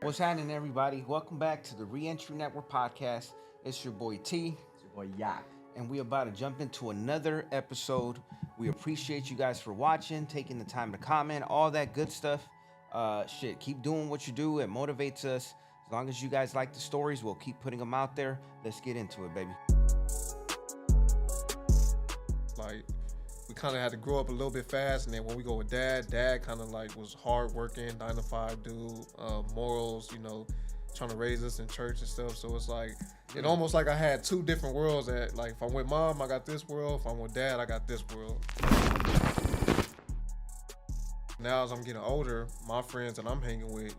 What's happening, everybody? Welcome back to the Reentry Network podcast. It's your boy T, It's your boy Yak. and we about to jump into another episode. We appreciate you guys for watching, taking the time to comment, all that good stuff. Keep doing what you do. It motivates us. As long as you guys like the stories, we'll keep putting them out there. Let's get into it, baby. Like, we kind of had to grow up a little bit fast, and then when we go with dad kind of like was hard working, 9 to 5 dude, morals, trying to raise us in church and stuff. So it's like, it almost like I had two different worlds. That like, if I'm with mom, I got this world. If I'm with dad, I got this world. Now as I'm getting older, my friends that I'm hanging with,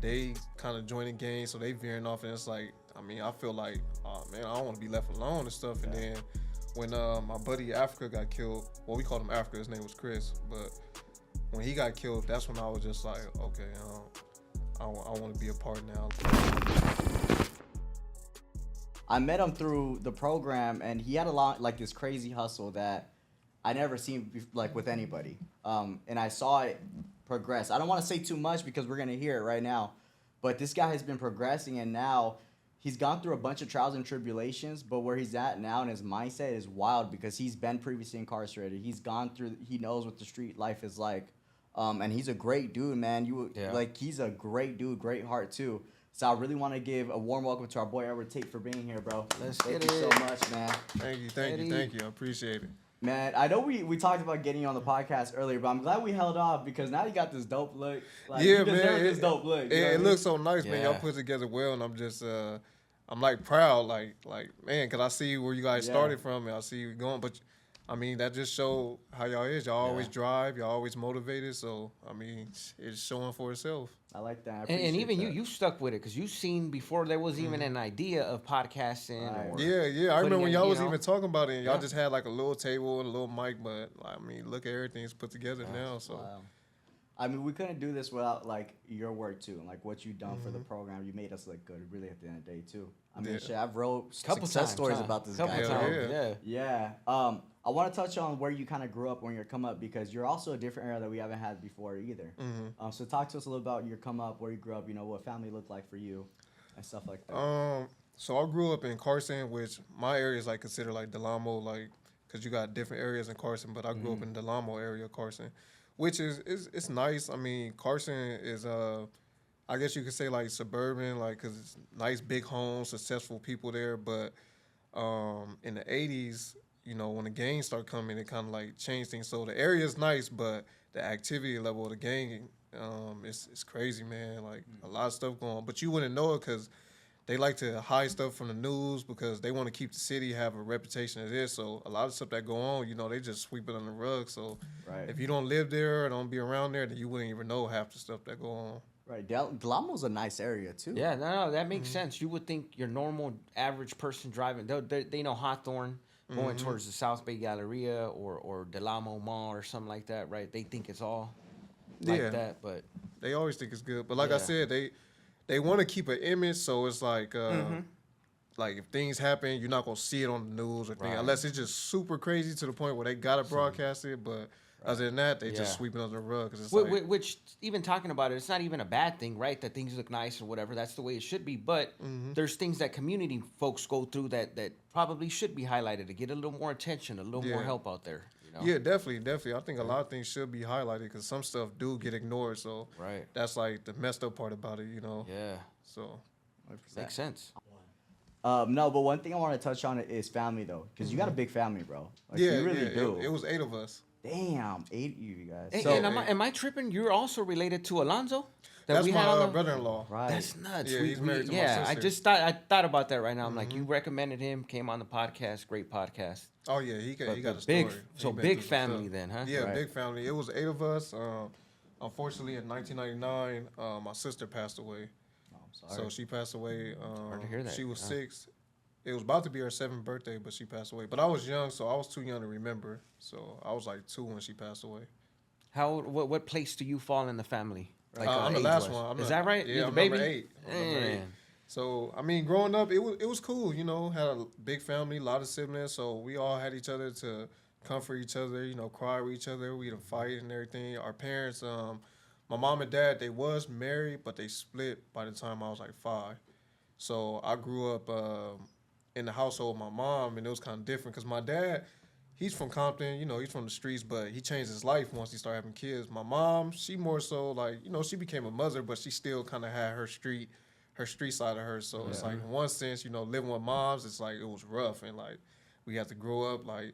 they kind of joining gangs, so they veering off, and it's like, I feel like, oh man, I don't want to be left alone and stuff. And then when my buddy Africa got killed, well, we called him Africa, his name was Chris, but when he got killed, that's when I was just like, okay, I want to be a part now. I met him through the program, and he had a lot like this crazy hustle that I never seen like with anybody. And I saw it progress. I don't want to say too much because we're gonna hear it right now, but this guy has been progressing, and now he's gone through a bunch of trials and tribulations. But where he's at now and his mindset is wild because he's been previously incarcerated. He's gone through. He knows what the street life is like. And he's a great dude, man. He's a great dude, great heart too. So I really want to give a warm welcome to our boy Edward Tate for being here, bro. Thank you so much, man. Thank you. I appreciate it. Man, I know we talked about getting you on the podcast earlier, but I'm glad we held off because now you got this dope look. Like, yeah, you deserve man. This dope look. It looks so nice, man. Yeah. Y'all put it together well, and I'm just, I'm like proud, like man, because I see where you guys started from, and I see you going. But that just showed how y'all is. Y'all always drive. Y'all always motivated. So it's showing for itself. I like that. And even you stuck with it because you seen before there was even an idea of podcasting. Right. Or Yeah. I remember when y'all was even talking about it, and y'all Yeah. just had like a little table and a little mic. But look at everything's put together now. So. Wow. We couldn't do this without like your work too, and like what you done for the program. You made us look good, really, at the end of the day too. I've wrote Couple success times, stories huh? about this Couple guy. times, Yeah. Yeah. I want to touch on where you kind of grew up when you come up because you're also a different era that we haven't had before either. So talk to us a little about your come up, where you grew up. What family looked like for you, and stuff like that. So I grew up in Carson, which my area is like considered like Delamo, like because you got different areas in Carson. But I grew up in Delamo area, Carson, which is it's nice. Carson is I guess you could say like suburban, like because it's nice big homes, successful people there. But in the '80s, when the gangs start coming, it kind of like changed things. So the area is nice, but the activity level of the gang, it's crazy, man. Like a lot of stuff going on, but you wouldn't know it because they like to hide stuff from the news because they want to keep the city, have a reputation of this. So a lot of stuff that go on, they just sweep it under the rug. So if you don't live there or don't be around there, then you wouldn't even know half the stuff that go on. Right, Delamo's a nice area too. Yeah, no, that makes sense. You would think your normal average person driving, they know Hawthorne going towards the South Bay Galleria or Delamo Mall or something like that, right? They think it's all like that, but they always think it's good. But like I said, they want to keep an image, so it's like like if things happen, you're not gonna see it on the news or thing unless it's just super crazy to the point where they gotta broadcast it. But other than that, they just sweep it under the rug because it's which even talking about it, it's not even a bad thing, right? That things look nice or whatever. That's the way it should be. But there's things that community folks go through that probably should be highlighted to get a little more attention, a little more help out there. Yeah, definitely. I think a lot of things should be highlighted because some stuff do get ignored. So that's like the messed up part about it, Yeah. So 100%. Makes sense. No, but one thing I want to touch on is family though, because you got a big family, bro. Like, you really do. It was 8 of us. Damn, 8 of you guys. Hey, So, and am I tripping? You're also related to Alonzo? That's we had on my the brother-in-law. right. That's nuts. Yeah, he's married to my I sister. just thought about that right now. I'm like, you recommended him, came on the podcast, great podcast. Oh yeah, he got a story. Big, He so been big through some family stuff. then, huh? Yeah, Right. big family. It was 8 of us. Unfortunately, in 1999, my sister passed away. Oh, I'm sorry. So she passed away. Hard to hear that. She was 6. It was about to be her 7th birthday, but she passed away. But I was young, so I was too young to remember. So I was like 2 when she passed away. What place do you fall in the family? Like I'm the age-wise? last one. Is that right? Yeah, You're I'm the baby? number 8. I'm number 8. Man. So growing up, it was cool. Had a big family, a lot of siblings. So we all had each other to comfort each other. Cry with each other. We'd fight and everything. Our parents, my mom and dad, they was married, but they split by the time I was like 5. So I grew up in the household with my mom, and it was kind of different because my dad, he's from Compton, you know, he's from the streets, but he changed his life once he started having kids. My mom, she more so like, you know, she became a mother, but she still kind of had her street side of her. So it's like in one sense, you know, living with moms, it's like it was rough, and like we had to grow up like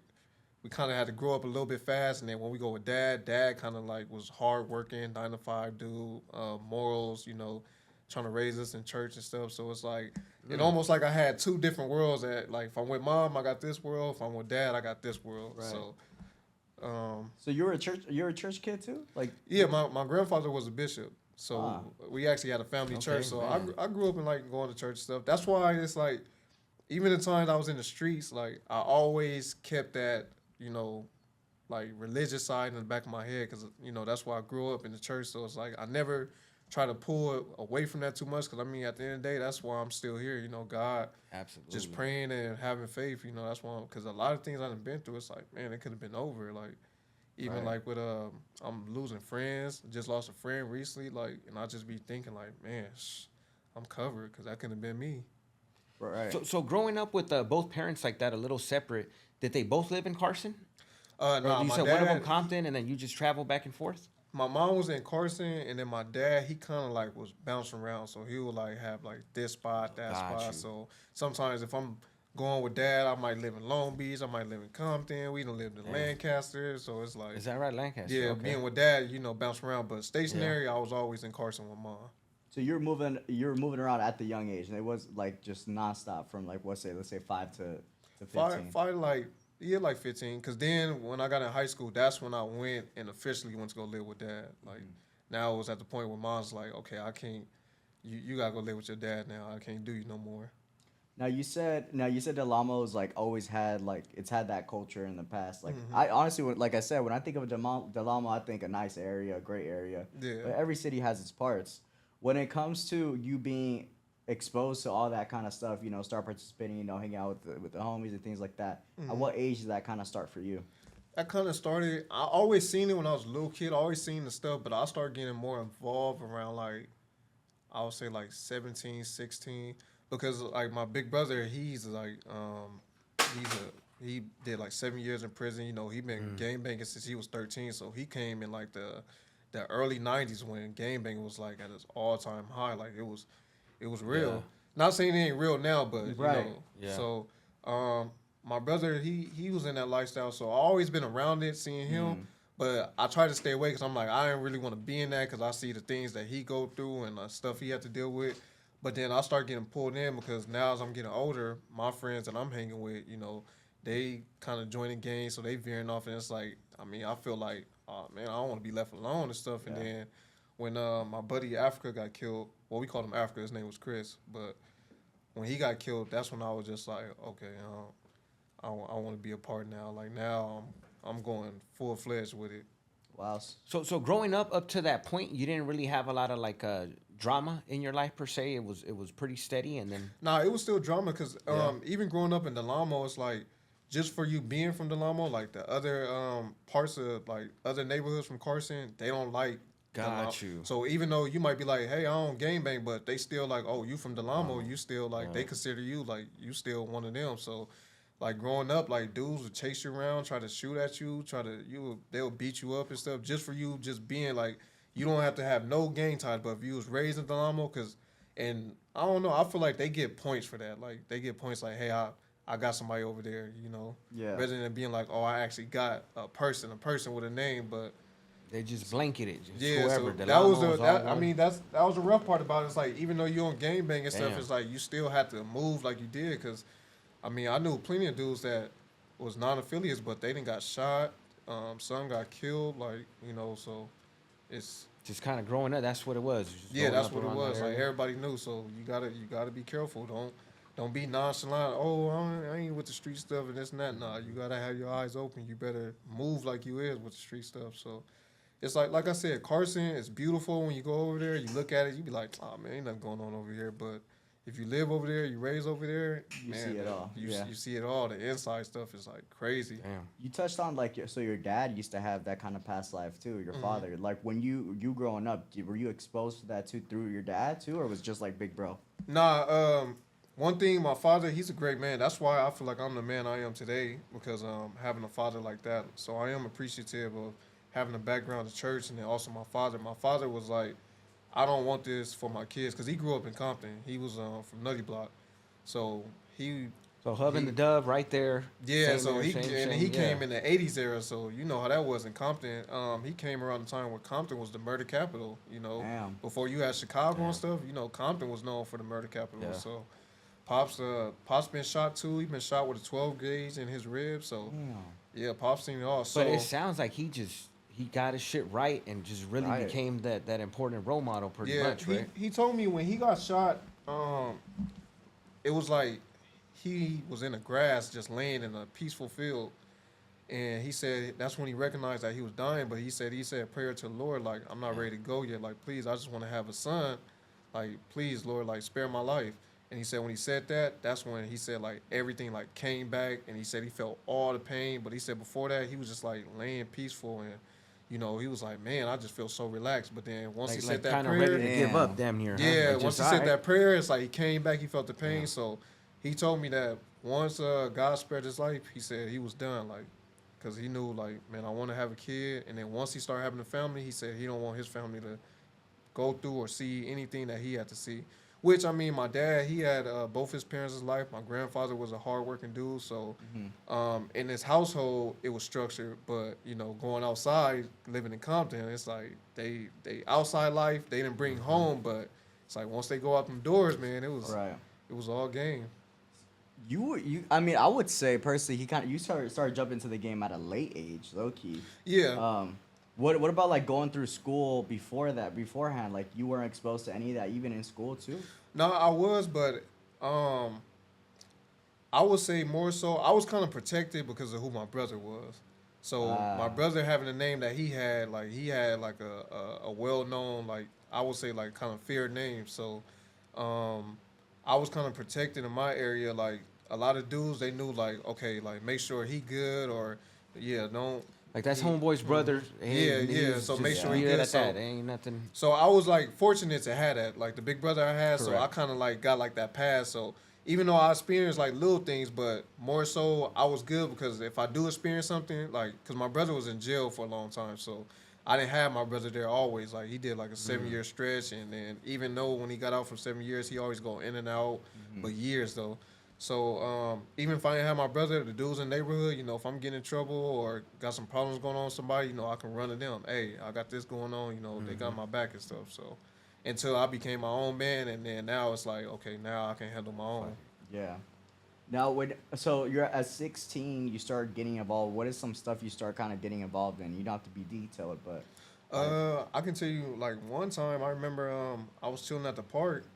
we kind of had to grow up a little bit fast, and then when we go with dad kind of like was hard working, 9 to 5 dude, morals, you know, trying to raise us in church and stuff. So it's like it almost like I had 2 different worlds. That like if I'm with mom, I got this world. If I'm with dad, I got this world. Right. So, so you're a church kid too? Like yeah, my grandfather was a bishop. So we actually had a family church. So I grew up in like going to church and stuff. That's why it's like even the times I was in the streets, like I always kept that, you know, like religious side in the back of my head, because you know that's why I grew up in the church. So it's like I never try to pull away from that too much, because I mean at the end of the day, that's why I'm still here. You know, God, Absolutely. just praying and having faith. You know, that's why, because a lot of things I've been through, it's like, man, it could have been over. Like even like with I'm losing friends. Just lost a friend recently. Like, and I just be thinking like, man, I'm covered, because that could have been me. right. So growing up with both parents like that, a little separate, did they both live in Carson? No, Or you my said dad, one of them Compton, and then you just travel back and forth? my mom was in Carson, and then my dad, he kind of like was bouncing around, so he would like have like this spot, that Got spot. you. So sometimes if I'm going with dad, I might live in Long Beach, I might live in Compton. We done lived in Lancaster, so it's like Is that right, Lancaster? yeah, Okay. being with dad, you know, bounce around. But stationary, I was always in Carson with mom. So you were moving around at the young age, and it was like just nonstop from like let's say 5 to 15. Five like 15. Cause then when I got in high school, that's when I went and officially went to go live with dad. Like now it was at the point where mom's like, okay, I can't. You gotta go live with your dad now. I can't do you no more. Now you said Del Amo's like always had like it's had that culture in the past. Like I honestly like I said, when I think of Del Amo, I think a nice area, a great area. Yeah. But every city has its parts. When it comes to you being exposed to all that kind of stuff, you know, start participating, you know, hanging out with the homies and things like that. At what age did that kind of start for you? That kind of started. I always seen it when I was a little kid. I always seen the stuff, but I started getting more involved around like I would say like 17, 16, because like my big brother, he's like he did like 7 years in prison. You know, he been gang banging since he was 13, so he came in like the early 90s when gang banging was like at its all-time high. Like it was real. Yeah. Not saying it ain't real now, but you Right. know. Yeah. So my brother, he was in that lifestyle, so I always been around it, seeing him. But I try to stay away, because I'm like, I didn't really want to be in that, because I see the things that he go through and stuff he had to deal with. But then I start getting pulled in, because now as I'm getting older, my friends that I'm hanging with, you know, they kind of joining gangs, so they veering off, and it's like, I mean, I feel like, oh man, I don't want to be left alone and stuff. And then when my buddy Africa got killed, well, we called him Africa, his name was Chris, but when he got killed, that's when I was just like, okay, I want to be a part now. Like now, I'm going full fledged with it. Wow. So growing up to that point, you didn't really have a lot of like drama in your life per se. It was pretty steady, and then Nah, it was still drama, because even growing up in Del Amo, it's like just for you being from Del Amo, like the other parts of like other neighborhoods from Carson, they don't like. Got you. So even though you might be like, hey, I don't gangbang, but they still like, oh, you from Del Amo, you still like they consider you like you still one of them. So like growing up, like dudes would chase you around, try to shoot at you, they'll beat you up and stuff just for you just being like, you don't have to have no gang ties, but if you was raised in Del Amo, and I don't know, I feel like they get points for that. Like they get points like, hey, I got somebody over there, you know. Yeah. Rather than being like, oh, I actually got a person with a name, but they just blanketed. Just yeah, whoever. so Del Amo was all I one. mean, that was the rough part about it. It's like, even though you on gangbang and stuff, Damn. it's like you still had to move like you did, because, I mean, I knew plenty of dudes that was non-affiliates, but they didn't got shot. Some got killed, like, you know, so it's... Just kind of growing up, that's what it was. Just Yeah, growing that's up what it around that was. Like, area. everybody knew, so you gotta be careful. Don't be nonchalant. Oh, I ain't with the street stuff and this and that. Nah, you gotta have your eyes open. You better move like you is with the street stuff. So it's like I said, Carson is beautiful when you go over there. You look at it, you be like, oh man, ain't nothing going on over here. But if you live over there, you raise over there, You man, see it all. You, Yeah. you see it all. The inside stuff is like crazy. Damn. You touched on like so your dad used to have that kind of past life too. Your father, like when you growing up, were you exposed to that too through your dad too, or was it just like big bro? Nah, one thing, my father, he's a great man. That's why I feel like I'm the man I am today, because having a father like that. So I am appreciative of having a background in church, and then also my father. My father was like, I don't want this for my kids, because he grew up in Compton. He was from Nutty Block, so he. So Hub and he- the Dove right there. Yeah, Same so era, he same, and same, he yeah. came in the '80s era, so you know how that was in Compton. He came around the time where Compton was the murder capital. You know, Damn. before you had Chicago Damn. and stuff. You know, Compton was known for the murder capital. Yeah. So, Pops been shot too. He been shot with a 12 gauge in his rib. So, Damn. yeah, Pops seen it all. So, But it sounds like he got his shit right and just really Right. became that important role model pretty yeah, much, right? he told me when he got shot, it was like he was in the grass just laying in a peaceful field. And he said that's when he recognized that he was dying. But he said a prayer to the Lord, like, I'm not ready to go yet. Like, please, I just want to have a son. Like, please, Lord, like, spare my life. And he said when he said that, that's when he said, like, everything, like, came back. And he said he felt all the pain. But he said before that, he was just, like, laying peaceful. And, you know, he was like, man, I just feel so relaxed. But then once he said that kind of prayer, ready to give Damn. up, damn near. Huh? yeah, Like, once just, he said alright. that prayer, it's like he came back, he felt the pain. Yeah. So he told me that once God spared his life, he said he was done, like, because he knew, like, man, I want to have a kid. And then once he started having a family, he said he don't want his family to go through or see anything that he had to see. Which, I mean, my dad, he had both his parents' life. My grandfather was a hardworking dude. So in his household, it was structured. But, you know, going outside, living in Compton, it's like they outside life, they didn't bring home. But it's like once they go out them doors, man, it was all game. I mean, I would say personally, you started jumping into the game at a late age, low key. Yeah. What about like going through school beforehand? Like you weren't exposed to any of that even in school too? No, I was, but I would say more so I was kind of protected because of who my brother was. So my brother having the name that he had like a well-known, like, I would say, like, kind of feared name. So I was kind of protected in my area. Like, a lot of dudes, they knew, like, okay, like, make sure he good, or don't. Like that's homeboy's brother. Yeah. So make sure he good good. at So that. Ain't nothing. So I was like fortunate to have that, like the big brother I had. So I Correct. kind of like got like that pass. So even though I experienced like little things, but more so I was good, because if I do experience something, like, because my brother was in jail for a long time, so I didn't have my brother there always. Like, he did like a 7-year stretch, and then even though when he got out from 7 years, he always go in and out, but years though. So even if I didn't have my brother, the dudes in the neighborhood, you know, if I'm getting in trouble or got some problems going on with somebody, you know, I can run to them. Hey, I got this going on. You know, they got my back and stuff. So until I became my own man, and then now it's like, okay, now I can handle my own. Yeah. Now, so you're at 16, you start getting involved. What is some stuff you start kind of getting involved in? You don't have to be detailed, but I can tell you, like, one time I remember I was chilling at the park,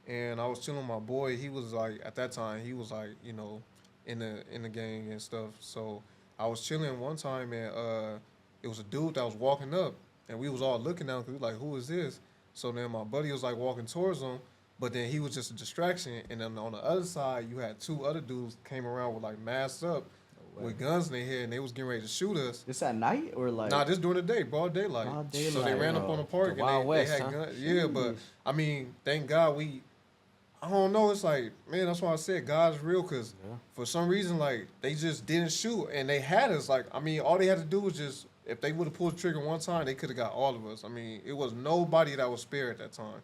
and I was chilling with my boy. He was like, at that time, he was like, you know, in the gang and stuff. So I was chilling one time, and it was a dude that was walking up, and we was all looking down, because we like, who is this? So then my buddy was like walking towards him, but then he was just a distraction. And then on the other side, you had two other dudes came around with like masked up with guns in their head, and they was getting ready to shoot us. this at night or like? Nah, just during the day, broad daylight. Broad So they daylight, ran up on the park, The and Wild they West, had huh? guns. Yeah, but I mean, thank God I don't know. It's like, man, that's why I said God's real, because for some reason, like, they just didn't shoot, and they had us. Like, I mean, all they had to do was just, if they would have pulled the trigger one time, they could have got all of us. I mean, it was nobody that was spared at that time.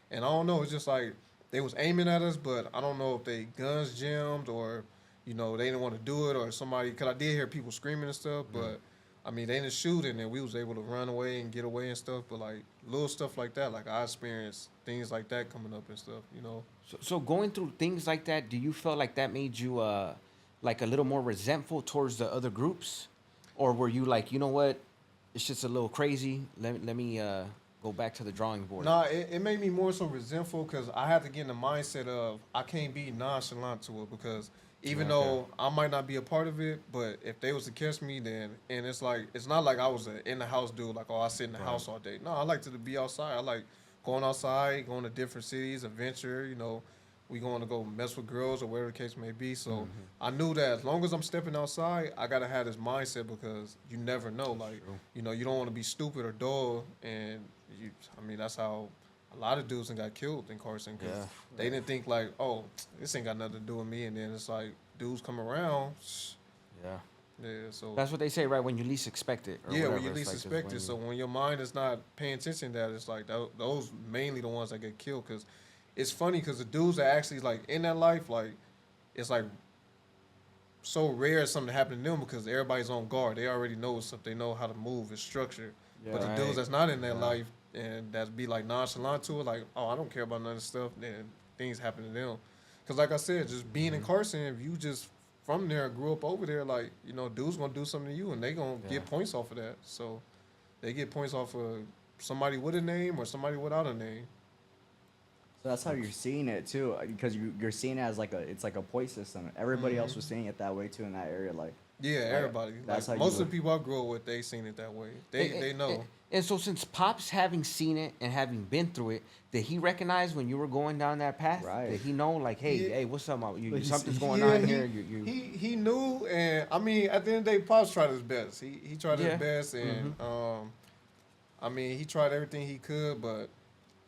And I don't know. It's just like they was aiming at us, but I don't know if they guns jammed, or, you know, they didn't want to do it, or somebody, because I did hear people screaming and stuff, but I mean, they didn't shoot, and then we was able to run away and get away and stuff. But like little stuff like that, like I experienced things like that coming up and stuff, you know. So going through things like that, do you feel like that made you like a little more resentful towards the other groups, or were you like, you know what, it's just a little crazy. Let me go back to the drawing board. Nah, it made me more so resentful, because I had to get in the mindset of I can't be nonchalant to it, because even though I might not be a part of it, but if they was to catch me, then, and it's like, it's not like I was a in the house dude, like, oh, I sit in the house all day. No, I like to be outside. I like going outside, going to different cities, adventure, you know, we going to go mess with girls or whatever the case may be. So I knew that as long as I'm stepping outside, I gotta have this mindset because you never know. Like, you know, you don't want to be stupid or dull, and that's how a lot of dudes got killed in Carson because they didn't think like, oh, this ain't got nothing to do with me, and then it's like dudes come around. Yeah. Yeah, so That's what they say, right? When you least expect it. Or yeah, whatever, when you it's least like expect it. So when your mind is not paying attention to that, it's like those mainly the ones that get killed. Because it's funny because the dudes that actually like in that life, like it's like so rare something to happen to them because everybody's on guard. They already know what's up. They know how to move. It's structured. Yeah, but the dudes that's not in that life and that's be like nonchalant to it, like, oh, I don't care about none of this stuff, then things happen to them. Because like I said, just being in Carson, if you just from there, grew up over there, like, you know, dudes gonna do something to you and they gonna get points off of that. So they get points off of somebody with a name or somebody without a name. So that's how you're seeing it too, because you're seeing it as like it's like a point system. Everybody else was seeing it that way too in that area, like. Yeah, everybody. That's like, how most you of the people I grew up with, they seen it that way. They know. And so since Pops having seen it and having been through it, did he recognize when you were going down that path? Right. Did he know, like, hey, Yeah. hey, what's up? But Something's going Yeah, on here. He knew, and I mean, at the end of the day, Pops tried his best. He tried his best, and I mean, he tried everything he could, but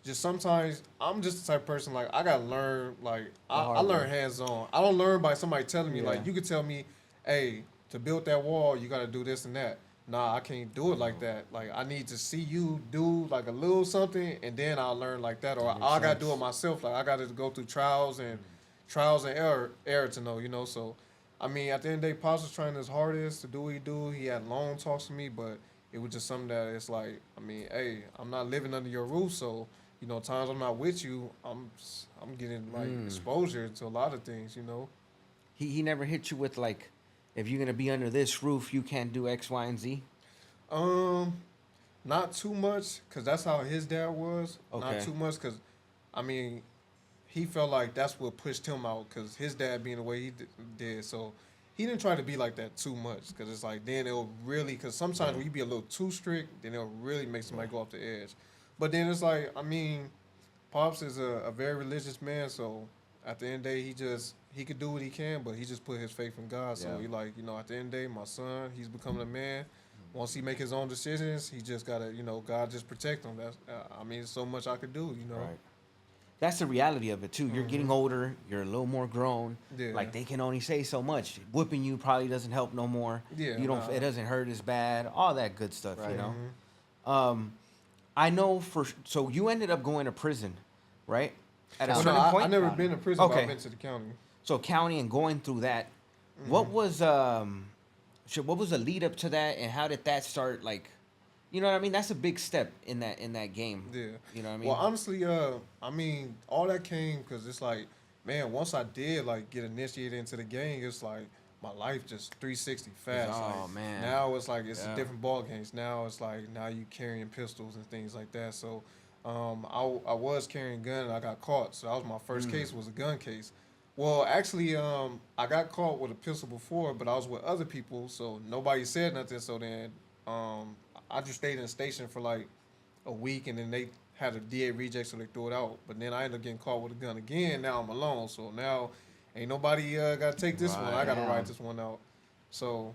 just sometimes I'm just the type of person like I gotta learn. Like I learn hands on. I don't learn by somebody telling me. Like you could tell me, hey, to build that wall, you gotta do this and that. Nah, I can't do it like that. Like I need to see you do like a little something, and then I'll learn like that. Or I gotta do it myself. Like I gotta go through trials and error to know. You know. So, I mean, at the end of the day, Pops was trying his hardest to do what he do. He had long talks with me, but it was just something that it's like, I mean, hey, I'm not living under your roof, so you know, times I'm not with you, I'm getting like exposure to a lot of things. You know. He never hit you with like, if you're gonna be under this roof, you can't do X, Y, and Z. Not too much, cause that's how his dad was. Okay. Not too much, cause I mean, he felt like that's what pushed him out, cause his dad being the way he did. So he didn't try to be like that too much, cause it's like then it'll really, cause sometimes when you be a little too strict, then it'll really make somebody go off the edge. But then it's like, I mean, Pops is a very religious man, so at the end of the day, he could do what he can, but he just put his faith in God. So he like, you know, at the end of the day, my son, he's becoming a man. Once he make his own decisions, he just gotta, you know, God just protect him. That's, I mean, there's so much I could do, you know. Right. That's the reality of it too. You're getting older. You're a little more grown. Yeah. Like they can only say so much. Whipping you probably doesn't help no more. Yeah, You don't. nah. It doesn't hurt as bad. All that good stuff. Right. You know. I know so you ended up going to prison, right? At a Well, certain no, point. I never been to prison, but Okay. I've been to the county. So county and going through that, what was what was the lead up to that, and how did that start? Like, you know what I mean? That's a big step in that game. Yeah. You know what I mean? Well, honestly, I mean, all that came because it's like, man, once I did like get initiated into the gang, it's like my life just 360 fast. Oh, like, man. Now it's like it's Yeah. a different ball games. Now it's like now you carrying pistols and things like that. So, I was carrying a gun and I got caught. So that was my first case, was a gun case. Well, actually, I got caught with a pistol before, but I was with other people, so nobody said nothing. So then, I just stayed in the station for like a week, and then they had a DA reject, so they threw it out. But then I ended up getting caught with a gun again. Now I'm alone, so now ain't nobody got to take this one. I got to write this one out. So,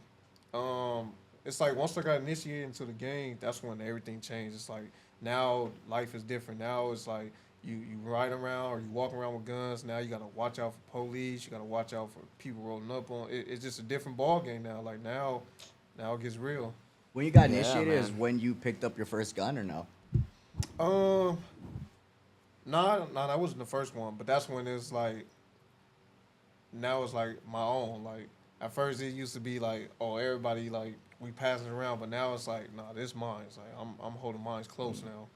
it's like once I got initiated into the gang, that's when everything changed. It's like now life is different. Now it's like you ride around or you walk around with guns. Now you got to watch out for police. You got to watch out for people rolling up on. It's just a different ball game now. Like now it gets real. When you got Yeah, initiated is man. when you picked up your first gun or no? Nah, that wasn't the first one, but that's when it's like, now it's like my own. Like at first it used to be like, oh, everybody like we passing it around, but now it's like, nah, this mine. It's like I'm holding mine close now.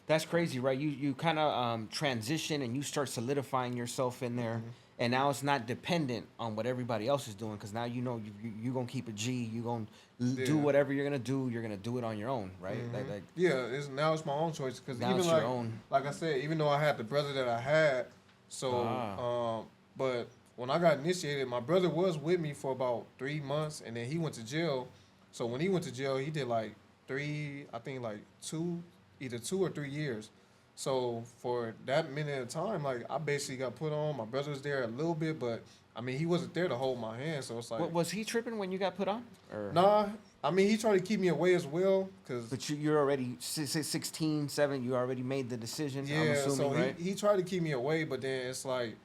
That's crazy, right? You kind of transition and you start solidifying yourself in there, and now it's not dependent on what everybody else is doing, because now you know you're gonna keep a G. You're gonna do Yeah. whatever you're gonna do. You're gonna do it on your own, right? Like Yeah, now it's my own choice because Now even it's like your own. like I said, even though I had the brother that I had, so but when I got initiated, my brother was with me for about 3 months, and then he went to jail. So when he went to jail, he did like either 2 or 3 years. So for that minute of time, like I basically got put on. My brother was there a little bit, but I mean he wasn't there to hold my hand. So it's like, What, was he tripping when you got put on? Or nah. I mean he tried to keep me away as well, cause but you're already 16, 7. You already made the decision. I'm yeah. assuming, So right? he tried to keep me away, but then it's like,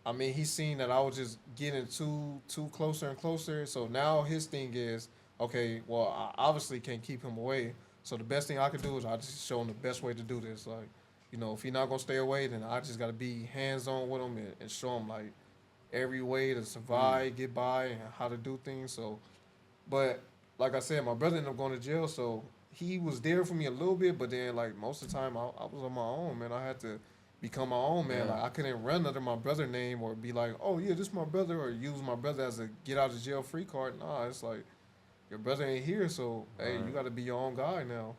I mean he seen that I was just getting too closer and closer. So now his thing is, okay, well I obviously can't keep him away. So the best thing I could do is I just show him the best way to do this. Like, you know, if he not gonna stay away, then I just gotta be hands on with him and show him like every way to survive, get by, and how to do things. So, but like I said, my brother ended up going to jail, so he was there for me a little bit. But then, like most of the time, I was on my own, man. I had to become my own man. Yeah. Like I couldn't run under my brother name or be like, oh yeah, this my brother, or use my brother as a get out of jail free card. Nah, it's like your brother ain't here, so hey, you got to be your own guy now.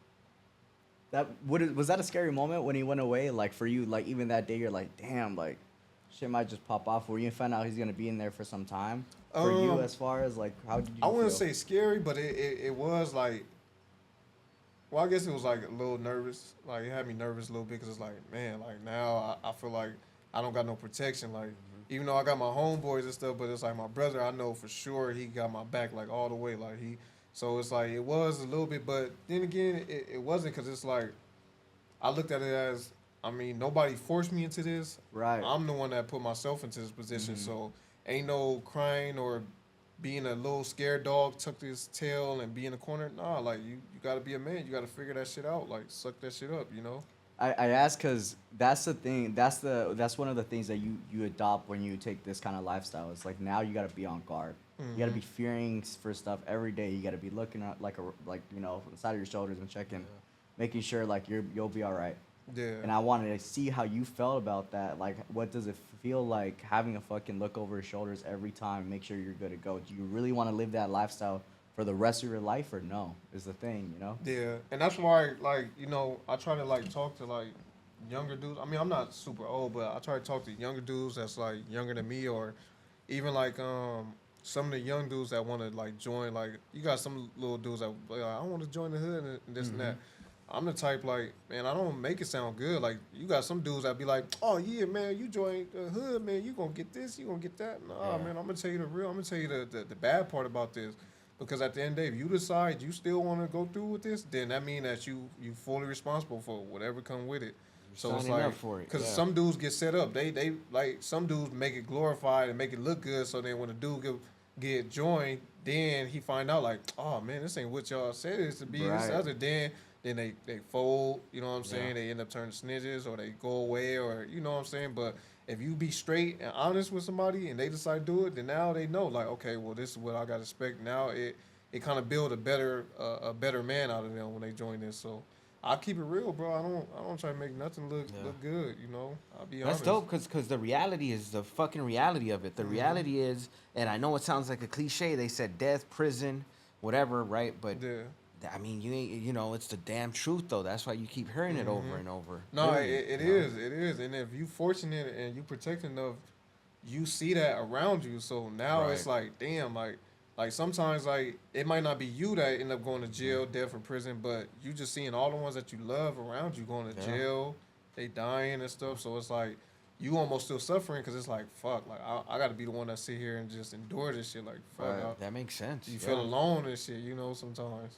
Was that a scary moment when he went away? Like for you, like even that day, you're like, damn, like shit might just pop off. Where you find out he's gonna be in there for some time. For you, as far as like, how did you? I wouldn't feel? say scary, but it was like, well, I guess it was like a little nervous. Like it had me nervous a little bit because it's like, man, like now I feel like I don't got no protection. Like even though I got my homeboys and stuff, but it's like my brother, I know for sure he got my back like all the way. Like he, so it's like it was a little bit, but then again, it wasn't because it's like I looked at it as, I mean, nobody forced me into this. Right. I'm the one that put myself into this position. So ain't no crying or being a little scared dog, tuck his tail and be in the corner. Nah, like you got to be a man. You got to figure that shit out. Like suck that shit up, you know? I ask because that's the thing. That's one of the things that you adopt when you take this kind of lifestyle. It's like now you got to be on guard. You got to be fearing for stuff every day. You got to be looking at like you know, from the side of your shoulders and checking, making sure like you'll be all right. Yeah. And I wanted to see how you felt about that. Like, what does it feel like having a fucking look over your shoulders every time, make sure you're good to go? Do you really want to live that lifestyle for the rest of your life, or no? Is the thing, you know? Yeah, and that's why, like, you know, I try to like talk to like younger dudes. I mean, I'm not super old, but I try to talk to younger dudes that's like younger than me, or even like some of the young dudes that want to like join. Like, you got some little dudes that like, I want to join the hood and this and that. I'm the type like, man, I don't make it sound good. Like, you got some dudes that be like, oh yeah, man, you join the hood, man, you gonna get this, you gonna get that. Nah, man, I'm gonna tell you the real. I'm gonna tell you the bad part about this. Because at the end of the day, if you decide you still want to go through with this, then that means that you fully responsible for whatever come with it. So it's signing like, up for it, because yeah. some dudes get set up. They like, some dudes make it glorified and make it look good. So then when the dude get joined, then he find out like, oh man, this ain't what y'all said it to be. This Right. other. Then they fold. You know what I'm saying? They end up turning snitches, or they go away, or you know what I'm saying. But if you be straight and honest with somebody and they decide to do it, then now they know like, okay, well this is what I got to expect. Now it kind of build a better man out of them when they join this. So I keep it real, bro. I don't try to make nothing look good. You know, I'll be That's honest. dope because the reality is the fucking reality of it. The reality is, and I know it sounds like a cliche. They said death, prison, whatever, right? But Yeah. I mean, you ain't, you know, it's the damn truth though. That's why you keep hearing it over and over. No, Really, it you know? is. It is. And if you fortunate and you protecting of, you see that around you. So now it's like, damn, like sometimes like it might not be you that end up going to jail, death, or prison, but you just seeing all the ones that you love around you going to jail, they dying and stuff. So it's like you almost still suffering because it's like, fuck, like I got to be the one that sit here and just endure this shit. Like, fuck, Right. That makes sense. you feel alone and shit, you know, sometimes.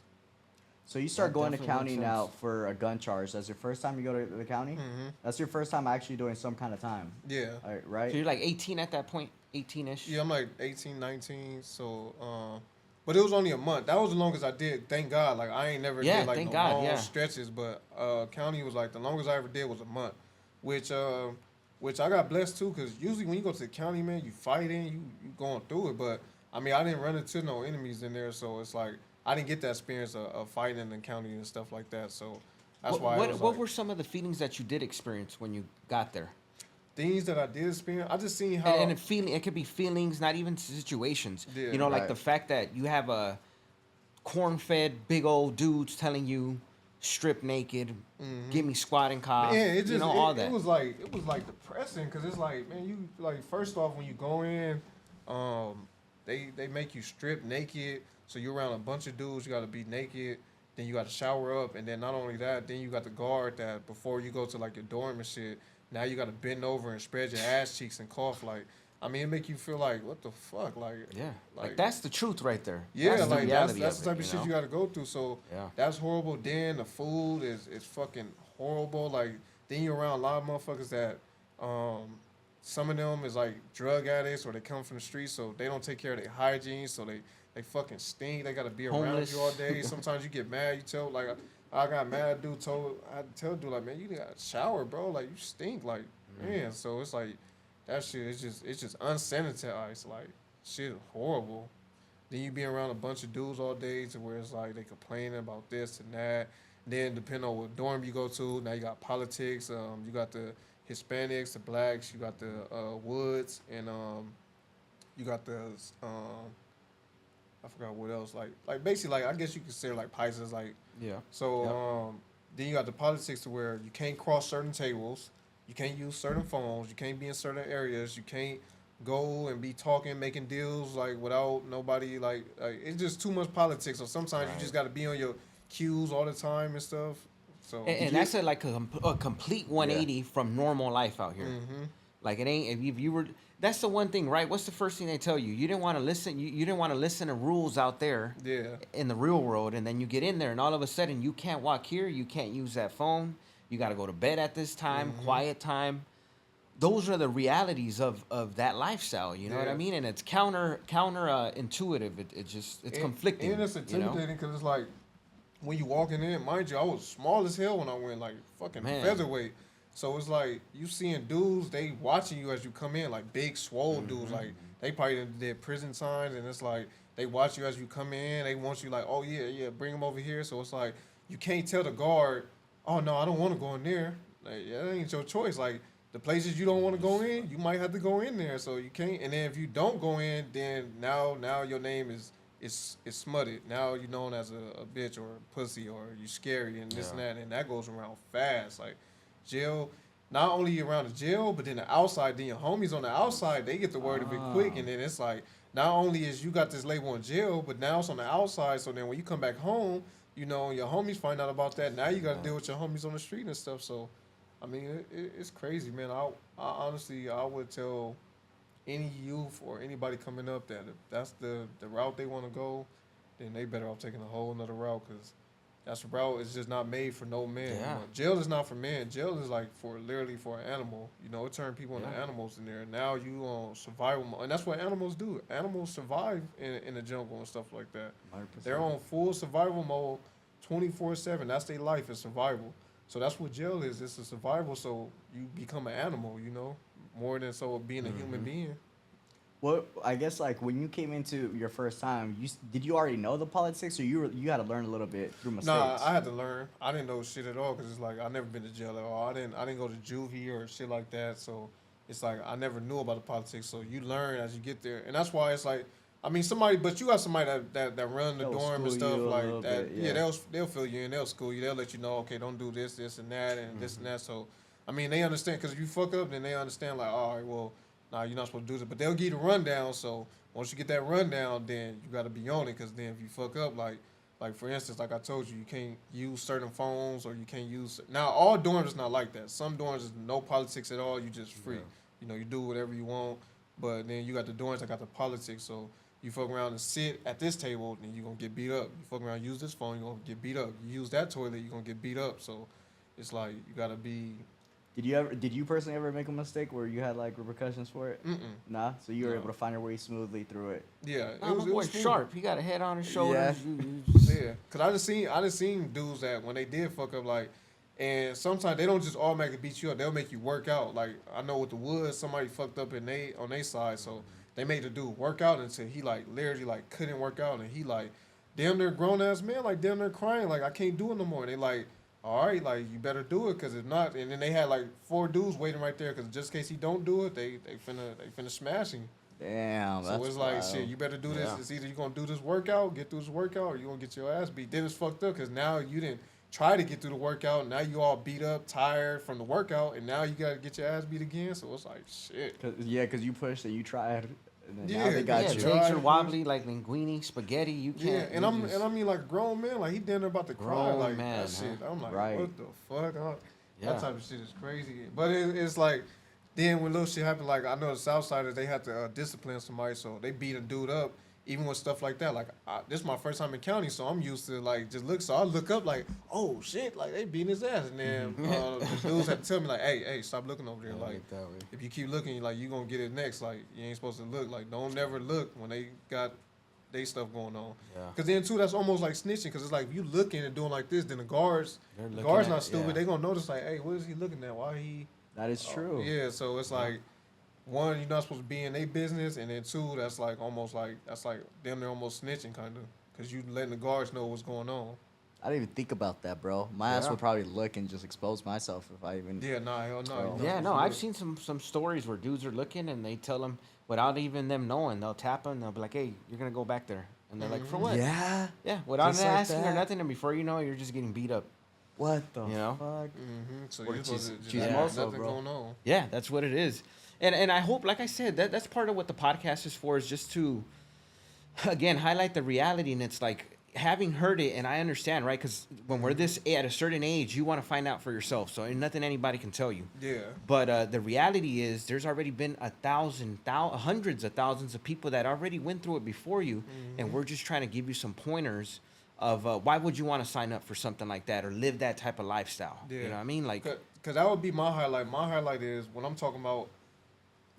So you start That going to definitely county makes now sense. for a gun charge. That's your first time you go to the county? That's your first time actually doing some kind of time. Yeah. All right, right? So you're like 18 at that point, 18ish. Yeah, I'm like 18, 19, so but it was only a month. That was the longest I did, thank God. Like I ain't never did like thank no God, long yeah. stretches, but county was like the longest I ever did was a month. Which I got blessed too, because usually when you go to the county, man, you fighting, you going through it. But I mean, I didn't run into no enemies in there, so it's like I didn't get that experience of fighting in the county and stuff like that. So that's why. What were some of the feelings that you did experience when you got there? things that I did experience? I just seen how. And it could be feelings, not even situations. Yeah, you know, like right. the fact that you have a corn-fed big old dudes telling you strip naked, give me squatting cough, Yeah, it just you know, all it that. was like depressing because it's like, man, you like first off when you go in, they make you strip naked, so you're around a bunch of dudes. You got to be naked, then you got to shower up, and then not only that, then you got the guard that before you go to like your dorm and shit, now you got to bend over and spread your ass cheeks and cough. Like, I mean, it make you feel like, what the fuck? Like, Yeah, like that's the truth right there. Yeah, that's the like reality that's the type of it, shit you got to go through. So Yeah. that's horrible. Then the food is fucking horrible. Like, then you're around a lot of motherfuckers that, some of them is like drug addicts or they come from the streets, so they don't take care of their hygiene, so they fucking stink. They got to be Homeless. around you all day. Sometimes you get mad. You tell like I got mad. I had to tell dude like, man, you got to shower, bro. Like you stink. Like man. So it's like that shit. It's just unsanitized. Like shit horrible. Then you be around a bunch of dudes all day to where it's like they complaining about this and that. Then depending on what dorm you go to, now you got politics. You got the Hispanics, the blacks. You got the Woods, and you got the I forgot what else. Like basically like I guess you could say like Pisces. Like Yeah. so. Then you got the politics to where you can't cross certain tables, you can't use certain phones, you can't be in certain areas, you can't go and be talking, making deals like without nobody. Like it's just too much politics. So sometimes you just got to be on your cues all the time and stuff. So And that's like a complete 180 from normal life out here. Mm-hmm. Like it ain't if you were. That's the one thing, right? What's the first thing they tell you? You didn't want to listen. You didn't want to listen to rules out there. Yeah. In the real world, and then you get in there, and all of a sudden you can't walk here. You can't use that phone. You got to go to bed at this time. Quiet time. Those are the realities of that lifestyle. You know what I mean? And it's counter intuitive. It's conflicting. And it's intimidating because it's like when you walking in, mind you, I was small as hell when I went, like fucking featherweight. So it's like you seeing dudes, they watching you as you come in, like big swole dudes, like they probably did prison time, and it's like they watch you as you come in. They want you like, oh yeah, bring them over here. So it's like you can't tell the guard, oh no, I don't want to go in there. Like, yeah, that ain't your choice. Like the places you don't want to go in, you might have to go in there. So you can't. And then if you don't go in, then now your name is smutted. Now you're known as a bitch or a pussy or you scary and this and that, and that goes around fast. Like jail, not only around the jail, but then the outside, then your homies on the outside, they get the word of it quick, and then it's like not only is you got this label in jail, but now it's on the outside. So then when you come back home, you know your homies find out about that. Now you got to deal with your homies on the street and stuff. So, I mean, it's crazy, man. I honestly would tell any youth or anybody coming up that if that's the route they want to go, then they better off taking a whole nother route because that's a route is just not made for no man. Yeah. You know, jail is not for men. Jail is like literally for an animal. You know, it turned people into animals in there. Now you on survival mode. And that's what animals do. Animals survive in the jungle and stuff like that. 100%. They're on full survival mode 24/7. That's their life is survival. So that's what jail is. It's a survival. So you become an animal, you know, more than so being a human being. Well, I guess like when you came into your first time, did you already know the politics, or you had to learn a little bit through mistakes? Nah, I had to learn. I didn't know shit at all because it's like I never been to jail at all. I didn't go to juvie or shit like that. So it's like I never knew about the politics. So you learn as you get there, and that's why it's like I mean but you got somebody that run the They'll dorm and school stuff you a like little that. bit, Yeah, they'll fill you in. They'll school you. They'll let you know. Okay, don't do this and that and this and that. So I mean they understand because if you fuck up, then they understand like all right, well. Nah, you're not supposed to do this. But they'll give you the rundown. So once you get that rundown, then you got to be on it. Because then if you fuck up, like for instance, like I told you, you can't use certain phones or you can't use. Now, all dorms is not like that. Some dorms is no politics at all. You just free. Yeah. You know, you do whatever you want. But then you got the dorms that got the politics. So you fuck around and sit at this table, then you're going to get beat up. You fuck around and use this phone, you're going to get beat up. You use that toilet, you're going to get beat up. So it's like you got to be. Did you personally ever make a mistake where you had like repercussions for it? Mm-mm. Nah, so you were able to find your way smoothly through it. Yeah, it was sharp. He got a head on his shoulders. Yeah, cause I just seen dudes that when they did fuck up like, and sometimes they don't just automatically beat you up. They'll make you work out. Like I know with the Woods, somebody fucked up on their side, so they made the dude work out until he like literally like couldn't work out, and he like damn near grown ass man like damn near crying like I can't do it no more. And they like. All right, like you better do it, cause if not, and then they had like 4 dudes waiting right there, cause just in case he don't do it, they finna smash him. Damn. So it's like shit. You better do this. Yeah. It's either you gonna do this workout, get through this workout, or you gonna get your ass beat. Then it's fucked up, cause now you didn't try to get through the workout. Now you all beat up, tired from the workout, and now you gotta get your ass beat again. So it's like shit. Cause you pushed and you tried. And then now they got yeah, you. legs are wobbly like linguine, spaghetti. You Yeah, can't. and I mean like grown man, like he damn near about to cry, Grown like man, that shit. I'm like, Right. what the fuck? Yeah. That type of shit is crazy. But it's like, then when little shit happen, like I know the Southsiders, they have to discipline somebody, so they beat a dude up. Even with stuff like that, like this is my first time in county, so I'm used to like just look. So I look up like, oh shit, like they beating his ass, and then the dudes have to tell me like, hey, stop looking over there. Like if you keep looking, like you gonna get it next. Like you ain't supposed to look. Like don't never look when they got they stuff going on. Yeah. Cause then too, that's almost like snitching. Cause it's like if you looking and doing like this, then the guards They're not looking at- stupid. yeah. They gonna notice like, hey, what is he looking at? Why he? That is true. Yeah, so it's like, one, you're not supposed to be in their business, and then two, that's like almost like them. They're almost snitching kind of, cause you letting the guards know what's going on. I didn't even think about that, bro. My ass would probably look and just expose myself if I even. Yeah, nah, hell no. Oh. you're not Yeah, supposed no, to I've look. seen some stories where dudes are looking and they tell them without even them knowing. They'll tap them. They'll be like, "Hey, you're gonna go back there," and they're like, "For what?" Yeah. Yeah, without Just like asking or that. nothing, and before you know it, you're just getting beat up. What the You know? fuck? So Or you're supposed to just just have muscle, nothing bro. going on. Yeah, that's what it is. And I hope, like I said, that's part of what the podcast is for, is just to, again, highlight the reality. And it's like, having heard it, and I understand, right? Because when we're this at a certain age, you want to find out for yourself. So nothing anybody can tell you. Yeah. But the reality is, there's already been hundreds of thousands of people that already went through it before you, and we're just trying to give you some pointers of why would you want to sign up for something like that or live that type of lifestyle. Yeah. You know what I mean? Like, Cause that would be my highlight. My highlight is when I'm talking about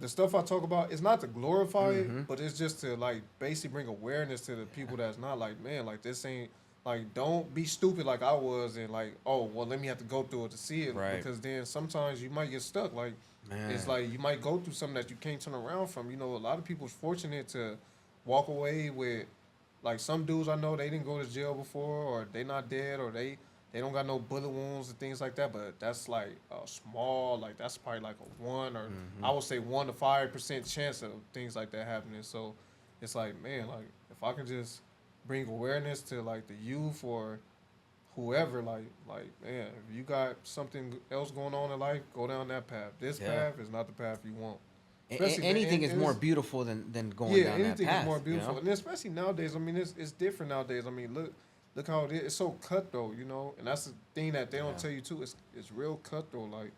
the stuff I talk about. It's not to glorify it, but it's just to like basically bring awareness to the people that's not like, man, like this ain't like, don't be stupid like I was and like, oh well, let me have to go through it to see it. Right. Because then sometimes you might get stuck. Like it's Man. like you might go through something that you can't turn around from. You know, a lot of people's fortunate to walk away with, like some dudes I know, they didn't go to jail before, or they not dead, or they don't got no bullet wounds and things like that. But that's like a small, like that's probably like a 1 or I would say 1 to 5% chance of things like that happening. So it's like, man, like if I can just bring awareness to like the youth or whoever, like man, if you got something else going on in life, go down that path. This path is not the path you want. Especially- anything and is more it's- beautiful than going Yeah, down that anything path. is more beautiful, You know? and especially nowadays. I mean, it's different nowadays. I mean, look how it is. It's so cutthroat, you know, and that's the thing that they don't tell you too. It's real cutthroat. Like,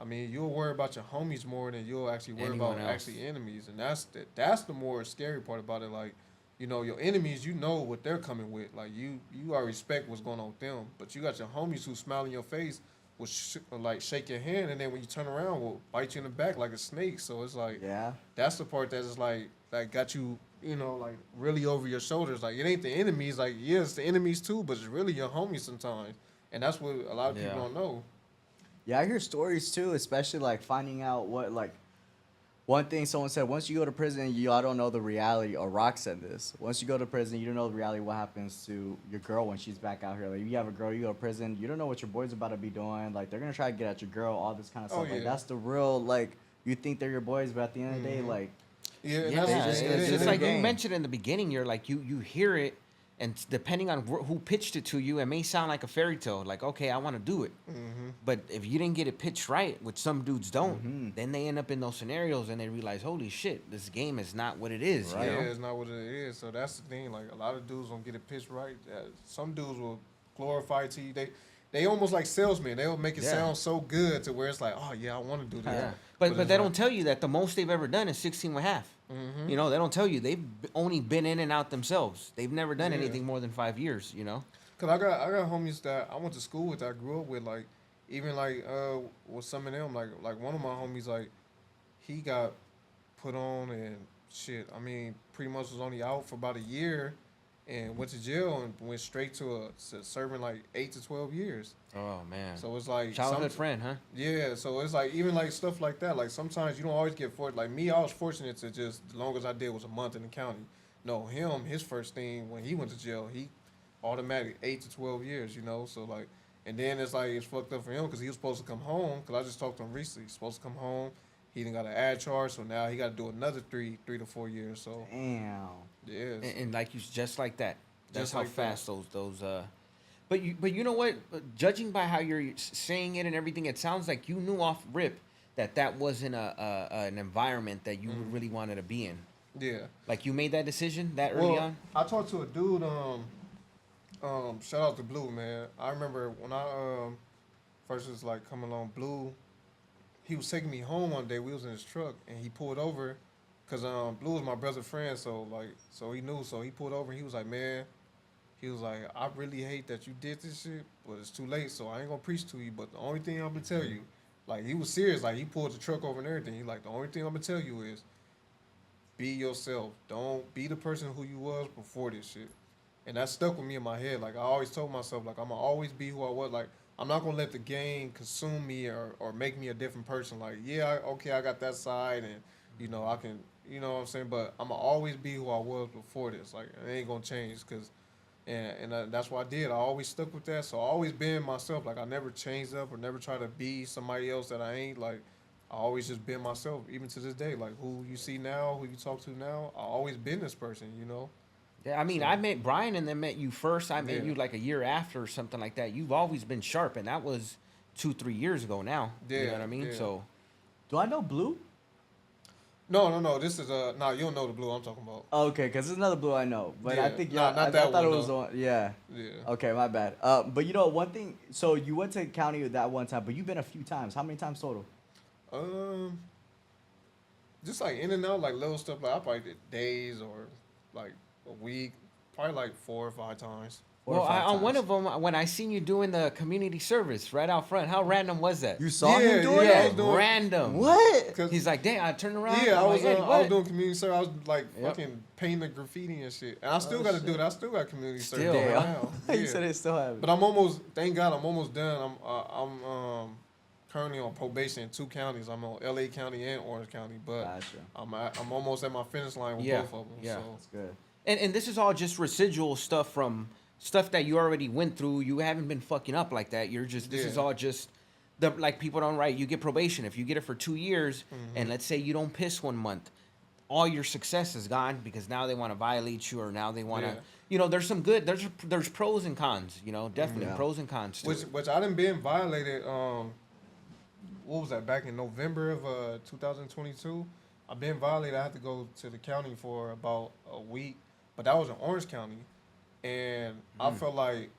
I mean, you'll worry about your homies more than you'll actually worry Anyone about else. actually enemies, and that's the more scary part about it. Like, you know, your enemies, you know what they're coming with. Like, you already respect what's going on with them, but you got your homies who smile in your face, will like shake your hand, and then when you turn around, will bite you in the back like a snake. So it's like, Yeah. that's the part that is like got you, you know, like really over your shoulders. Like it ain't the enemies. Like yeah, it's the enemies too, but it's really your homies sometimes, and that's what a lot of people Yeah. don't know. Yeah, I hear stories too, especially like finding out what like. One thing someone said, once you go to prison, y'all don't know the reality, or Rock said this. Once you go to prison, you don't know the reality of what happens to your girl when she's back out here. Like, if you have a girl, you go to prison, you don't know what your boy's about to be doing. Like, they're going to try to get at your girl, all this kind of stuff. Oh, Like, yeah. that's the real, like, you think they're your boys, but at the end of the day, Mhm. like, Yeah, and Yeah, that's it's it just is like a you game. mentioned in the beginning. You're like you hear it, and depending on who pitched it to you, it may sound like a fairy tale. Like, okay, I want to do it, but if you didn't get it pitched right, which some dudes don't, then they end up in those scenarios and they realize, holy shit, this game is not what it is. Right. You yeah, know? it's not what it is. So that's the thing. Like a lot of dudes don't get it pitched right. Some dudes will glorify it to you. They almost like salesmen. They'll make it Yeah. sound so good to where it's like, oh yeah, I want to do that. Yeah. But it's they like- don't tell you that the most they've ever done is 16 and a half. You know, they don't tell you they've only been in and out themselves. They've never done Yeah. anything more than 5 years. You know. Cause I got homies that I went to school with, that I grew up with, like even like with some of them, like one of my homies, like he got put on and shit. I mean, pretty much was only out for about a year, and went to jail and went straight to serving like 8 to 12 years. Oh man. So it's like Childhood friend, huh? Yeah, so it's like even like stuff like that. Like sometimes you don't always get fortunate. Like me, I was fortunate to just the longest I did was a month in the county. No, his first thing when he went to jail, he automatic 8 to 12 years. You know, so like, and then it's like it's fucked up for him because he was supposed to come home. Because I just talked to him recently. He's supposed to come home. He didn't got an ad charge, so now he got to do another three to 4 years. So damn. yeah, And like you, just like that. That's Just how like fast those. But you know what? Judging by how you're saying it and everything, it sounds like you knew off rip that wasn't an environment that you really wanted to be in. Yeah. Like you made that decision that early on? I talked to a dude. Shout out to Blue, man. I remember when I first was like coming along, Blue. He was taking me home one day. We was in his truck, and he pulled over, cause Blue was my brother's friend. So he knew. So he pulled over. And he was like, man. He was like, I really hate that you did this shit, but it's too late. So I ain't gonna preach to you. But the only thing I'm gonna tell you, like he was serious. Like he pulled the truck over and everything. He like, the only thing I'm gonna tell you is, be yourself. Don't be the person who you was before this shit. And that stuck with me in my head. Like I always told myself, like I'm gonna always be who I was. Like I'm not gonna let the game consume me or make me a different person. Like okay, I got that side, and I can, what I'm saying. But I'm gonna always be who I was before this. Like it ain't gonna change, that's what I did. I always stuck with that. So I always been myself. Like I never changed up or never try to be somebody else that I ain't. Like I always just been myself, even to this day. Like who you see now, who you talk to now, I always been this person. Yeah, I mean, I met Brian and then met you first. I met you like a year after or something like that. You've always been sharp, and that was 2-3 years ago now. Yeah, you know what I mean? yeah. So, Do I know Blue? No. This is no. You don't know the Blue I'm talking about. Oh, okay, because there's another Blue I know, but I Yeah, think not I that thought it one, was the though. one. Yeah. Yeah. Okay, my bad. But one thing. So you went to county that one time, but you've been a few times. How many times total? Just like in and out, like little stuff. Like I probably did days or like a week, probably like 4 or 5 times. well, on one of them, when I seen you doing the community service right out front, how random was that? You saw him doing yeah, I it? was doing- Random. What? He's like, damn, I turned around. Yeah, I'm I was like, hey, I what? was doing community service. I was like Yep. fucking painting the graffiti and shit. And I still got to do it. I still got community Still, service huh? now. You Yeah. said it still have. But I'm almost. Thank God, I'm almost done. I'm currently on probation in 2 counties. I'm on LA County and Orange County. But Gotcha. I'm almost at my finish line with Yeah, both of them. yeah. So. That's good. And this is all just residual stuff from stuff that you already went through. You haven't been fucking up like that. You're just, this is Yeah. all just, like people don't write, you get probation. If you get it for 2 years, and let's say you don't piss 1 month, all your success is gone because now they want to violate you or now they want to, Yeah. there's some good, there's pros and cons, definitely Yeah. pros and cons to it. Which I done been violated. What was that? Back in November of 2022, I've been violated. I had to go to the county for about a week, but that was in Orange County, and I felt like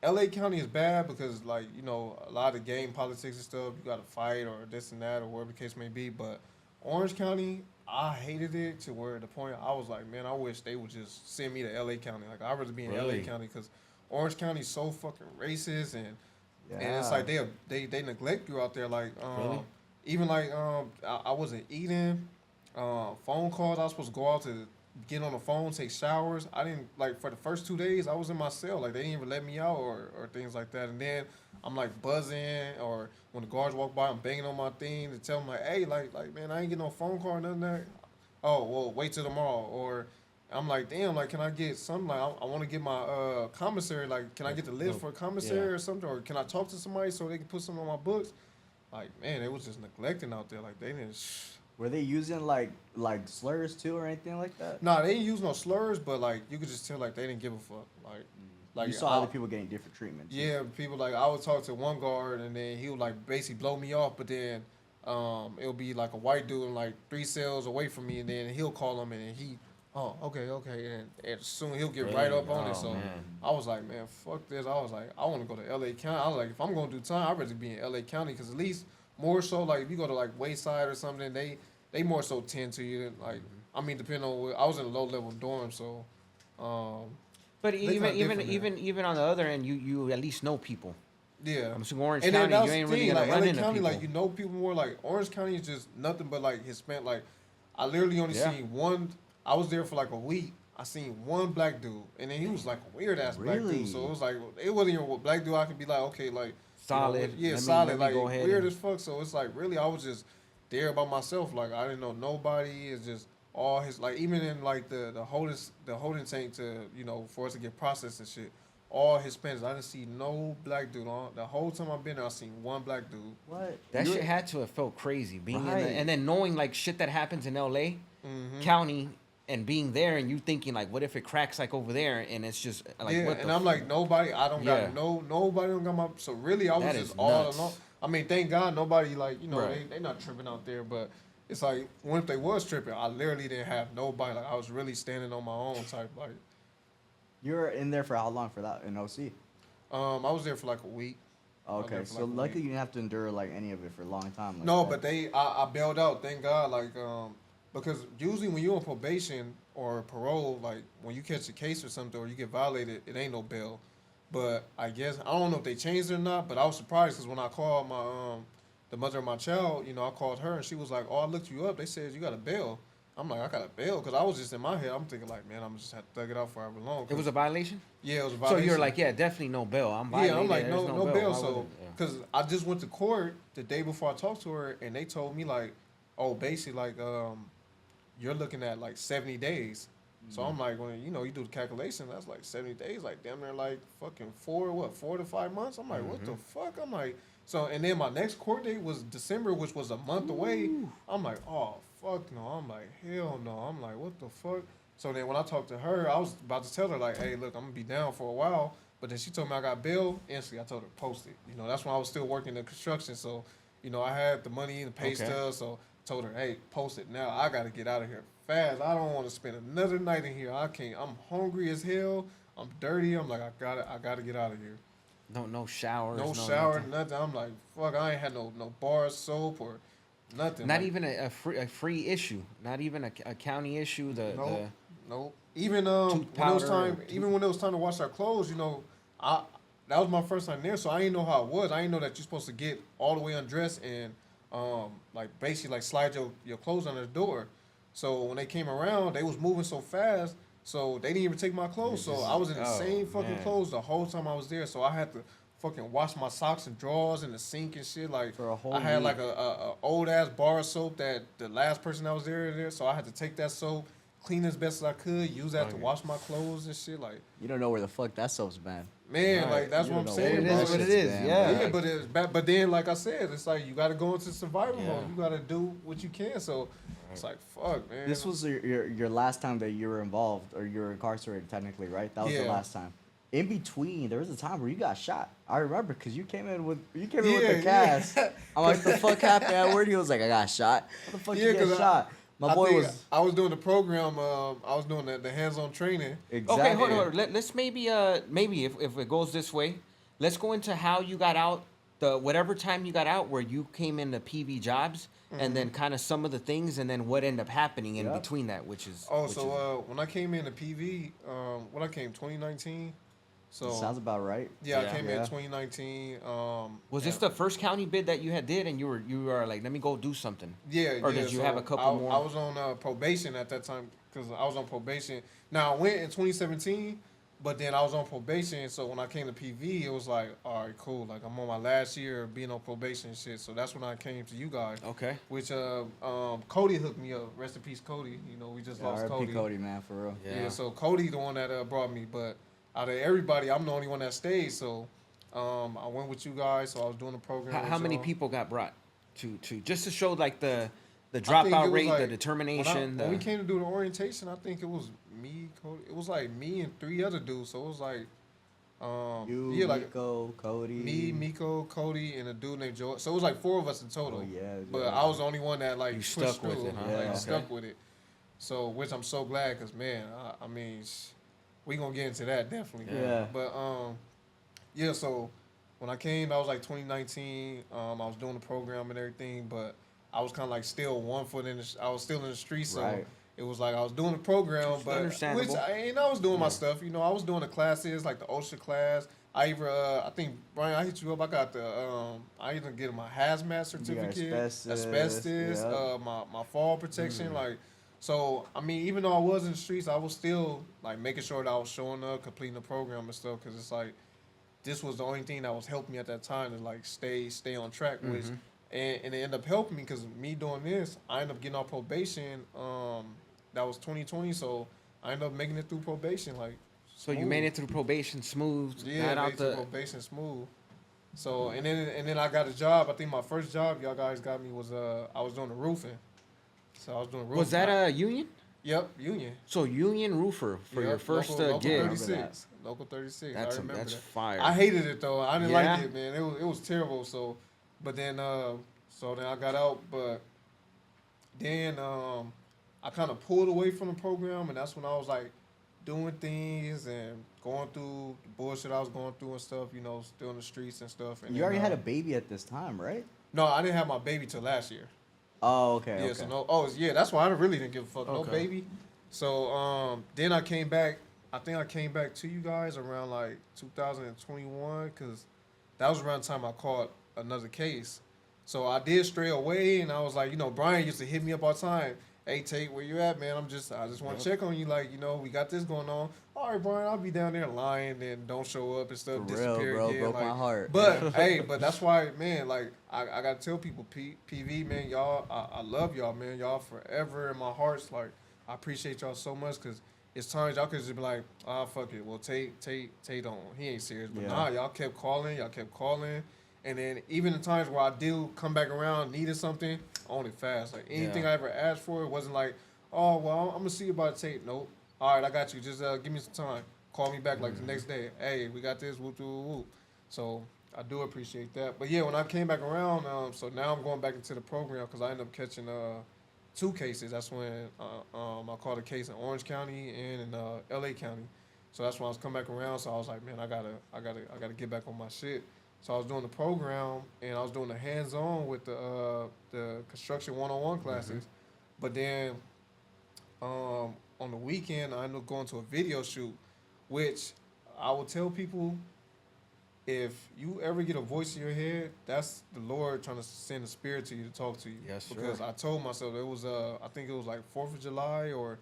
LA County is bad because like a lot of game politics and stuff. You got to fight or this and that or whatever the case may be. But Orange County, I hated it to where the point I was like, man, I wish they would just send me to LA County. Like I'd rather be in Really? LA County because Orange County is so fucking racist and it's Yeah. like they neglect you out there. Like Really? even like I wasn't eating. Phone calls. I was supposed to go out to get on the phone, take showers. I didn't like for the first 2 days. I was in my cell. Like they didn't even let me out or things like that. And then I'm like buzzing or when the guards walk by, I'm banging on my thing to tell them like, hey, like man, I ain't getting no phone call or nothing. That. Oh well, wait till tomorrow. Or I'm like, damn, like can I get something? Like I want to get my commissary. Like can I get the list for a commissary or something? Or can I talk to somebody so they can put something on my books? Like man, it was just neglecting out there. Like they didn't. Were they using like slurs too or anything like that? Nah, they didn't use no slurs, but like you could just tell like they didn't give a fuck. Like You saw other people getting different treatments. Yeah, people like I would talk to one guard and then he would like basically blow me off, but then it'll be like a white dude like 3 cells away from me, and then he'll call him and he, oh okay, and soon he'll get right up on it. So man. I was like, man, fuck this. I was like, I want to go to LA County. I was like, if I'm gonna do time, I'd rather be in LA County because at least more so like if you go to like Wayside or something, they more so tend to you than like I mean depending on what, I was in a low level dorm, so. But they kinda different even on the other end, you at least know people. Yeah. I'm assuming Orange And County, then that you was ain't the really thing, gonna like run LA into County, people. like you know people more. Like Orange County is just nothing but like Hispanic. Like I literally only seen one. I was there for like a week. I seen one black dude, and then he was like a weird ass black Really? dude. So it was like it wasn't even a black dude. I could be like, okay, like Solid. yeah, Let me solid. Like go ahead weird and- as fuck. So it's like really, I was just there by myself. Like I didn't know nobody. It's just all his like even in like the holding tank to for us to get processed and shit. All Hispanics. I didn't see no black dude on the whole time I've been there. I seen one black dude. What? That shit had to have felt crazy being in Right. and then knowing like shit that happens in LA County and being there and you thinking like, what if it cracks like over there and it's just like yeah, what and the I'm like nobody. I don't Yeah. got nobody don't got my. So really, I was That just is all nuts. alone. I mean, thank God nobody like Right. they not tripping out there, but it's like, what if they was tripping? I literally didn't have nobody. Like, I was really standing on my own type. Like, You were in there for how long for that in OC? I was there for like a week. Okay, so luckily you didn't have to endure like any of it for a long time. Like No, that. but I bailed out. Thank God. Like, because usually when you're on probation or parole, like when you catch a case or something or you get violated, it ain't no bail. But I guess I don't know if they changed it or not. But I was surprised because when I called my the mother of my child, I called her and she was like, "Oh, I looked you up. They said you got a bail." I'm like, "I got a bail," because I was just in my head. I'm thinking like, man, I'm just have to thug it out for however long. It was a violation. Yeah, it was a So violation. you're like, yeah, definitely no bail. I'm violated. Yeah, I'm like, There's no bail. Why So, would it? Yeah. because I just went to court the day before I talked to her, and they told me like, oh, basically like, you're looking at like 70 days. So I'm like, when you do the calculation, that's like 70 days, like damn near like fucking 4 to 5 months. I'm like, what the fuck? I'm like, so and then my next court date was December, which was a month away. I'm like, oh fuck no. I'm like, hell no. I'm like, what the fuck? So then when I talked to her, I was about to tell her like, hey, look, I'm gonna be down for a while. But then she told me I got bail. Instantly, I told her post it. That's when I was still working in construction. So, I had the money and the pay stubs. So I told her, hey, post it now. I got to get out of here fast. I don't want to spend another night in here. I can't. I'm hungry as hell. I'm dirty. I'm like, I gotta get out of here. No showers. No shower, nothing. I'm like, fuck. I ain't had no bar soap or nothing. Not like, even a free issue. Not even a county issue. Nope. Even when it was time to wash our clothes, that was my first time there, so I didn't know how it was. I didn't know that you're supposed to get all the way undressed and like basically like slide your clothes under the door. So when they came around, they was moving so fast, so they didn't even take my clothes. So I was in the same fucking clothes the whole time I was there. So I had to fucking wash my socks and drawers in the sink and shit. Like For a whole I had week. like a old ass bar of soap that the last person that was there, so I had to take that soap, clean as best as I could, use that to wash my clothes and shit. Like, You don't know where the fuck that soap's been. man, Right. like that's You what I'm don't know saying. It where Bro. is what it shit's is. been, Yeah. Yeah, but but then like I said, it's like you got to go into survival mode. You got to do what you can. So it's like fuck, man. This was your last time that you were involved or you were incarcerated technically, right? That was the Yeah. last time. In between, there was a time where you got shot. I remember because you came in with the Yeah. cast. I'm like, the fuck happened, Edward? He was like, I got shot. What the fuck you get shot? My boy was I was doing the program. I was doing the hands-on training. exactly. Okay, hold on. Let's maybe if it goes this way, let's go into how you got out. Whatever time you got out, where you came into PV jobs, and then kind of some of the things, and then what ended up happening in Yep. between that, which is. When I came into PV, when I came 2019. So Sounds about right. yeah, Yeah. I came in Yeah. 2019. Was this the first county bid that you did, and you were like, let me go do something? Yeah. Or yeah, did you so have a couple more? I was on probation at that time because I was on probation. Now I went in 2017, but then I was on probation. So when I came to PV, it was like, all right, cool. Like I'm on my last year of being on probation and shit. So that's when I came to you guys. Okay. Which Cody hooked me up. Rest in peace, Cody. We just lost R.I.P. Cody. Cody, man, for real. Yeah. So Cody the one that brought me, but out of everybody, I'm the only one that stayed. So I went with you guys. So I was doing the program. How with many y'all. people got brought to just to show like the I think it dropout was rate, like- the determination? When we came to do the orientation, I think it was me, Cody. It was like me and 3 other dudes. So it was like, You, yeah, like Miko, Cody. me, Miko, Cody, and a dude named Joe. So it was like 4 of us in total. Oh, yeah. But I was the only one that like You pushed stuck with through, it, huh? Yeah. like, Okay. stuck with it. So which I'm so glad, cause man, I mean, we gonna get into that definitely. Yeah. But yeah. So when I came, that was like 2019. I was doing the program and everything, but I was kind of like still one foot in. I was still in the street, so Right. it was like I was doing the program, but understandable. I was doing my stuff. I was doing the classes like the OSHA class. I think Brian, I hit you up. I got I even get my hazmat certificate, asbestos, yep. my fall protection, like. So I mean, even though I was in the streets, I was still like making sure that I was showing up, completing the program and stuff, because it's like this was the only thing that was helping me at that time to like stay on track, which and it ended up helping me because me doing this, I ended up getting off probation. That was 2020, so I ended up making it through probation, like. So you made it through probation smooth. Yeah, got made it through probation smooth. So and then I got a job. I think my first job y'all guys got me was I was doing the roofing. So I was doing roofing. Was that a union? Yep, union. So union roofer for your Yep, first local gig. 36. Local 36. I remember That's that. fire. I hated it though. I didn't Yeah? like it, man. It was terrible. So, but then so then I got out, but Then I kind of pulled away from the program, and that's when I was like doing things and going through the bullshit I was going through and stuff. You know, still in the streets and stuff. And You then, already had a baby at this time, right? no, I didn't have my baby till last year. Oh, okay. Yeah, Okay. so no. Oh, yeah, that's why I really didn't give a fuck. No Okay. baby. So then I came back. I think I came back to you guys around like 2021 because that was around the time I caught another case. So I did stray away, and I was like, you know, Brian used to hit me up all the time. Hey Tate, where you at, man? I just want to check on you. Like, you know, we got this going on. All right, Brian, I'll be down there lying and don't show up and stuff. For real, disappear bro. again. Broke like, my heart. But hey, but that's why, man. Like, I gotta tell people, PV, man, y'all, I love y'all, man. Y'all forever in my hearts. Like, I appreciate y'all so much because it's times y'all could just be like, ah, fuck it. Well, Tate don't. He ain't serious. But nah, y'all kept calling. And then even the times where I do come back around, needed something, on it fast. Like anything I ever asked for, it wasn't like, oh, well, I'm gonna see about Tate. Nope. All right, I got you. Just give me some time. Call me back like the next day. Hey, we got this. Whoop, whoop, whoop. So I do appreciate that. But yeah, when I came back around, so now I'm going back into the program because I ended up catching 2 cases. That's when I caught a case in Orange County and in LA County. So that's when I was coming back around. So I was like, man, I gotta get back on my shit. So I was doing the program and I was doing the hands-on with the construction one-on-one classes. But then on the weekend, I ended up going to a video shoot, which I will tell people, if you ever get a voice in your head, that's the Lord trying to send a spirit to you to talk to you. Yes, sir. Because I told myself it was I think it was like 4th of July or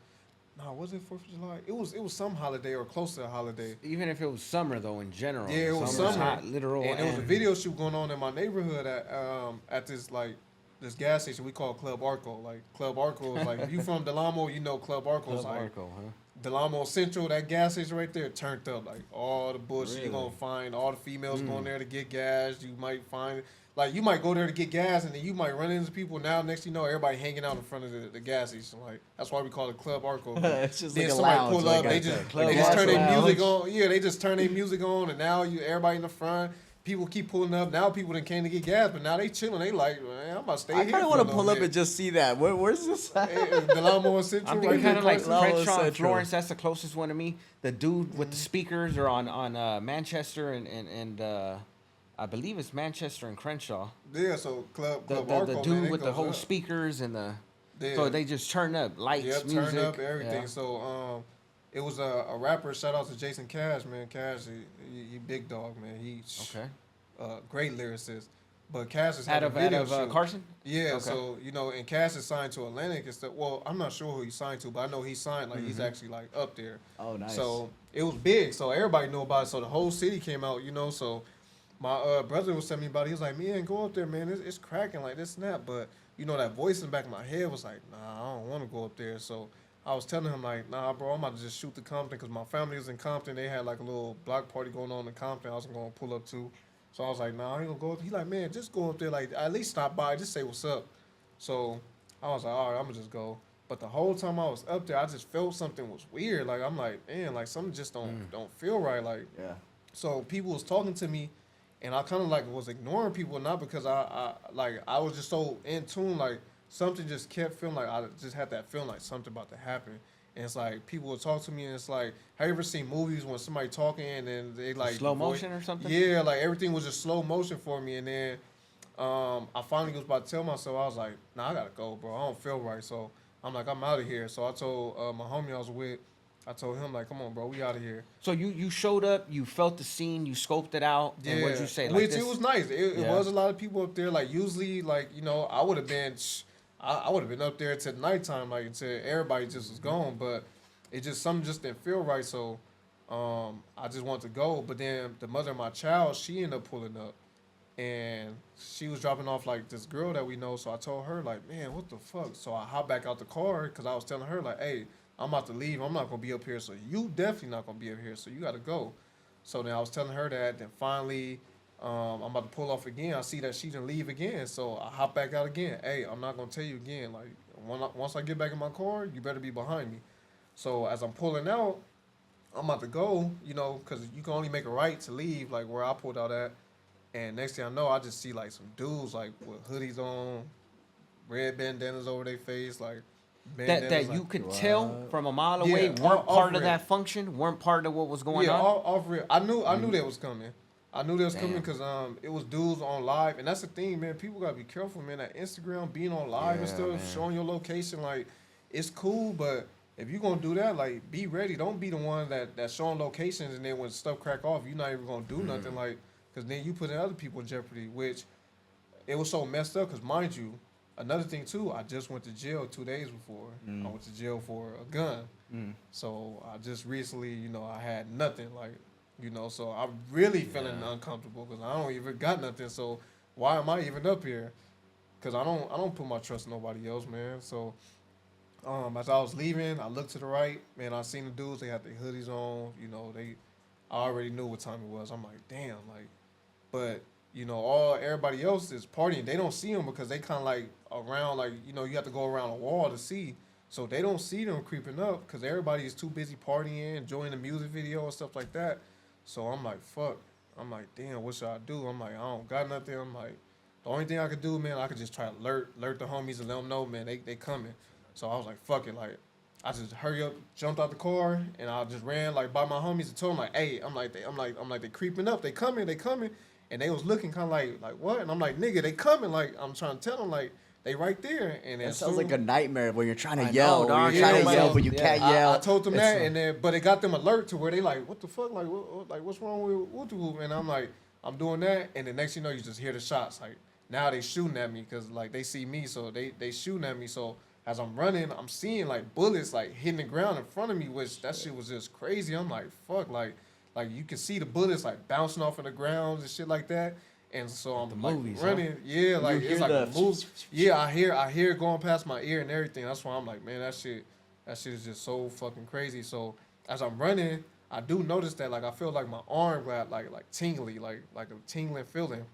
no, was it 4th of July? It was some holiday or close to a holiday. Even if it was summer though, in general. Yeah, it was Summer's summer. hot, literal. And there was a video shoot going on in my neighborhood at this like this gas station we call Club Arco. Like Club Arco is like if you from Delamo, you know Club Arco is Club like Arco, huh? Delamo Central, that gas station right there, turned up. Like all the bullshit Really? you're gonna find, all the females going there to get gas. You might find like you might go there to get gas and then you might run into people. Now next thing you know, everybody hanging out in front of the gas station. Like that's why we call it Club Arco. It's just Then like a somebody lounge. pull like up, I they said. just turn their Lounge. music on. Yeah, they just turn their music on, and now everybody in the front. People keep pulling up. Now people that came to get gas, but now they chilling. They like, man, I'm about to stay I here. kind of want to pull up and just see that. Where's this? Delamo Central. I'm right thinking kind of there, like Delamo Crenshaw and Central. Florence. That's the closest one to me. The dude with the speakers are on Manchester and I believe it's Manchester and Crenshaw. Yeah, so Club The Arco, dude man, it with the goes whole up. speakers and the Yeah. so they just turn up lights, Yep, music, turn up everything. Yeah. So it was a rapper. Shout out to Jason Cash, man. Cash, he big dog, man. He Okay. great lyricist. But Cash has Out had a of video shoot. Carson. Yeah, Okay. so and Cash is signed to Atlantic and stuff. Well, I'm not sure who he signed to, but I know he signed like he's actually like up there. Oh, nice. So it was big. So everybody knew about it. So the whole city came out, So my brother was telling me about it. He was like, man, go up there, man. It's cracking like this and that. But, that voice in the back of my head was like, nah, I don't want to go up there. So I was telling him, like, nah, bro, I'm about to just shoot the Compton because my family was in Compton. They had like a little block party going on in Compton. I was going to pull up to. So I was like, nah, I ain't going to go up. He like, man, just go up there. Like, at least stop by. Just say what's up. So I was like, all right, I'm going to just go. But the whole time I was up there, I just felt something was weird. Like, I'm like, man, like, something just don't feel right. Like, Yeah. so people was talking to me, and I kind of like was ignoring people, not because I was just so in tune, like something just kept feeling like I just had that feeling like something about to happen. And it's like people would talk to me, and it's like, have you ever seen movies when somebody talking and then they like Slow motion or something? Yeah, like everything was just slow motion for me. And then I finally was about to tell myself, I was like, nah, I gotta go, bro. I don't feel right. So I'm like, I'm out of here. So I told my homie I was with. I told him, like, come on, bro, we out of here. So you showed up, you felt the scene, you scoped it out, and what'd you say? Like Which this? it was nice. It Yeah. was a lot of people up there. Like usually, like I would have been, I would have been up there till nighttime, like until everybody just was gone. But it just something just didn't feel right. So I just wanted to go. But then the mother of my child, she ended up pulling up, and she was dropping off like this girl that we know. So I told her, like, man, what the fuck? So I hopped back out the car because I was telling her, like, hey, I'm about to leave. I'm not going to be up here. So you definitely not going to be up here. So you got to go. So then I was telling her that. Then finally, I'm about to pull off again. I see that she didn't leave again. So I hop back out again. Hey, I'm not going to tell you again. Like, once I get back in my car, you better be behind me. So as I'm pulling out, I'm about to go, because you can only make a right to leave, like where I pulled out at. And next thing I know, I just see like some dudes like with hoodies on, red bandanas over their face, like That bandanas. you like, could tell from a mile Yeah, away weren't off part of rip. that function, weren't part of what was going yeah, on. off rip. I knew that was coming. I knew that was coming Damn. because it was dudes on live, and that's the thing, man. People gotta be careful, man. That Instagram being on live and Yeah, stuff, man. showing your location, like it's cool, but if you gonna do that, like be ready. Don't be the one that showing locations and then when stuff crack off, you're not even gonna do nothing, like because then you putting other people in jeopardy. Which it was so messed up because mind you, another thing too, I just went to jail 2 days before. I went to jail for a gun. So I just recently, I had nothing, like, so I'm really feeling uncomfortable because I don't even got nothing. So why am I even up here? Because I don't put my trust in nobody else, man. So as I was leaving, I looked to the right, man. I seen the dudes. They had their hoodies on. I already knew what time it was. I'm like, damn, like, but everybody else is partying. They don't see them because they kind of like around, like, you have to go around a wall to see. So they don't see them creeping up because everybody is too busy partying, enjoying the music video and stuff like that. So I'm like, fuck. I'm like, damn, what should I do? I'm like, I don't got nothing. I'm like, the only thing I could do, man, I could just try to alert the homies and let them know, man, they coming. So I was like, fuck it. Like, I just hurry up, jumped out the car, and I just ran like by my homies and told them like, hey, I'm like they creeping up, they coming. And they was looking kind of like what? And I'm like, nigga, they coming. Like, I'm trying to tell them, like, they right there. And then That sounds like a nightmare when you're trying to I yell. know, dog. You're trying to Yeah, yell, like, but you can't yell. I told them It's that, so- and then, but it got them alert to where they like, what the fuck? Like, what's wrong with Wooty? And I'm like, I'm doing that. And the next you know, you just hear the shots. Like, now they shooting at me because, like, they see me. So they shooting at me. So as I'm running, I'm seeing, like, bullets, like, hitting the ground in front of me, which that shit was just crazy. I'm like, fuck, like you can see the bullets, like, bouncing off of the ground and shit like that. And so I'm the like movies, running, yeah, like hear it's like the a movie. Yeah, I hear it going past my ear and everything. That's why I'm like, man, that shit is just so fucking crazy. So as I'm running, I do notice that, like, I feel like my arm got like tingly, like a tingling feeling,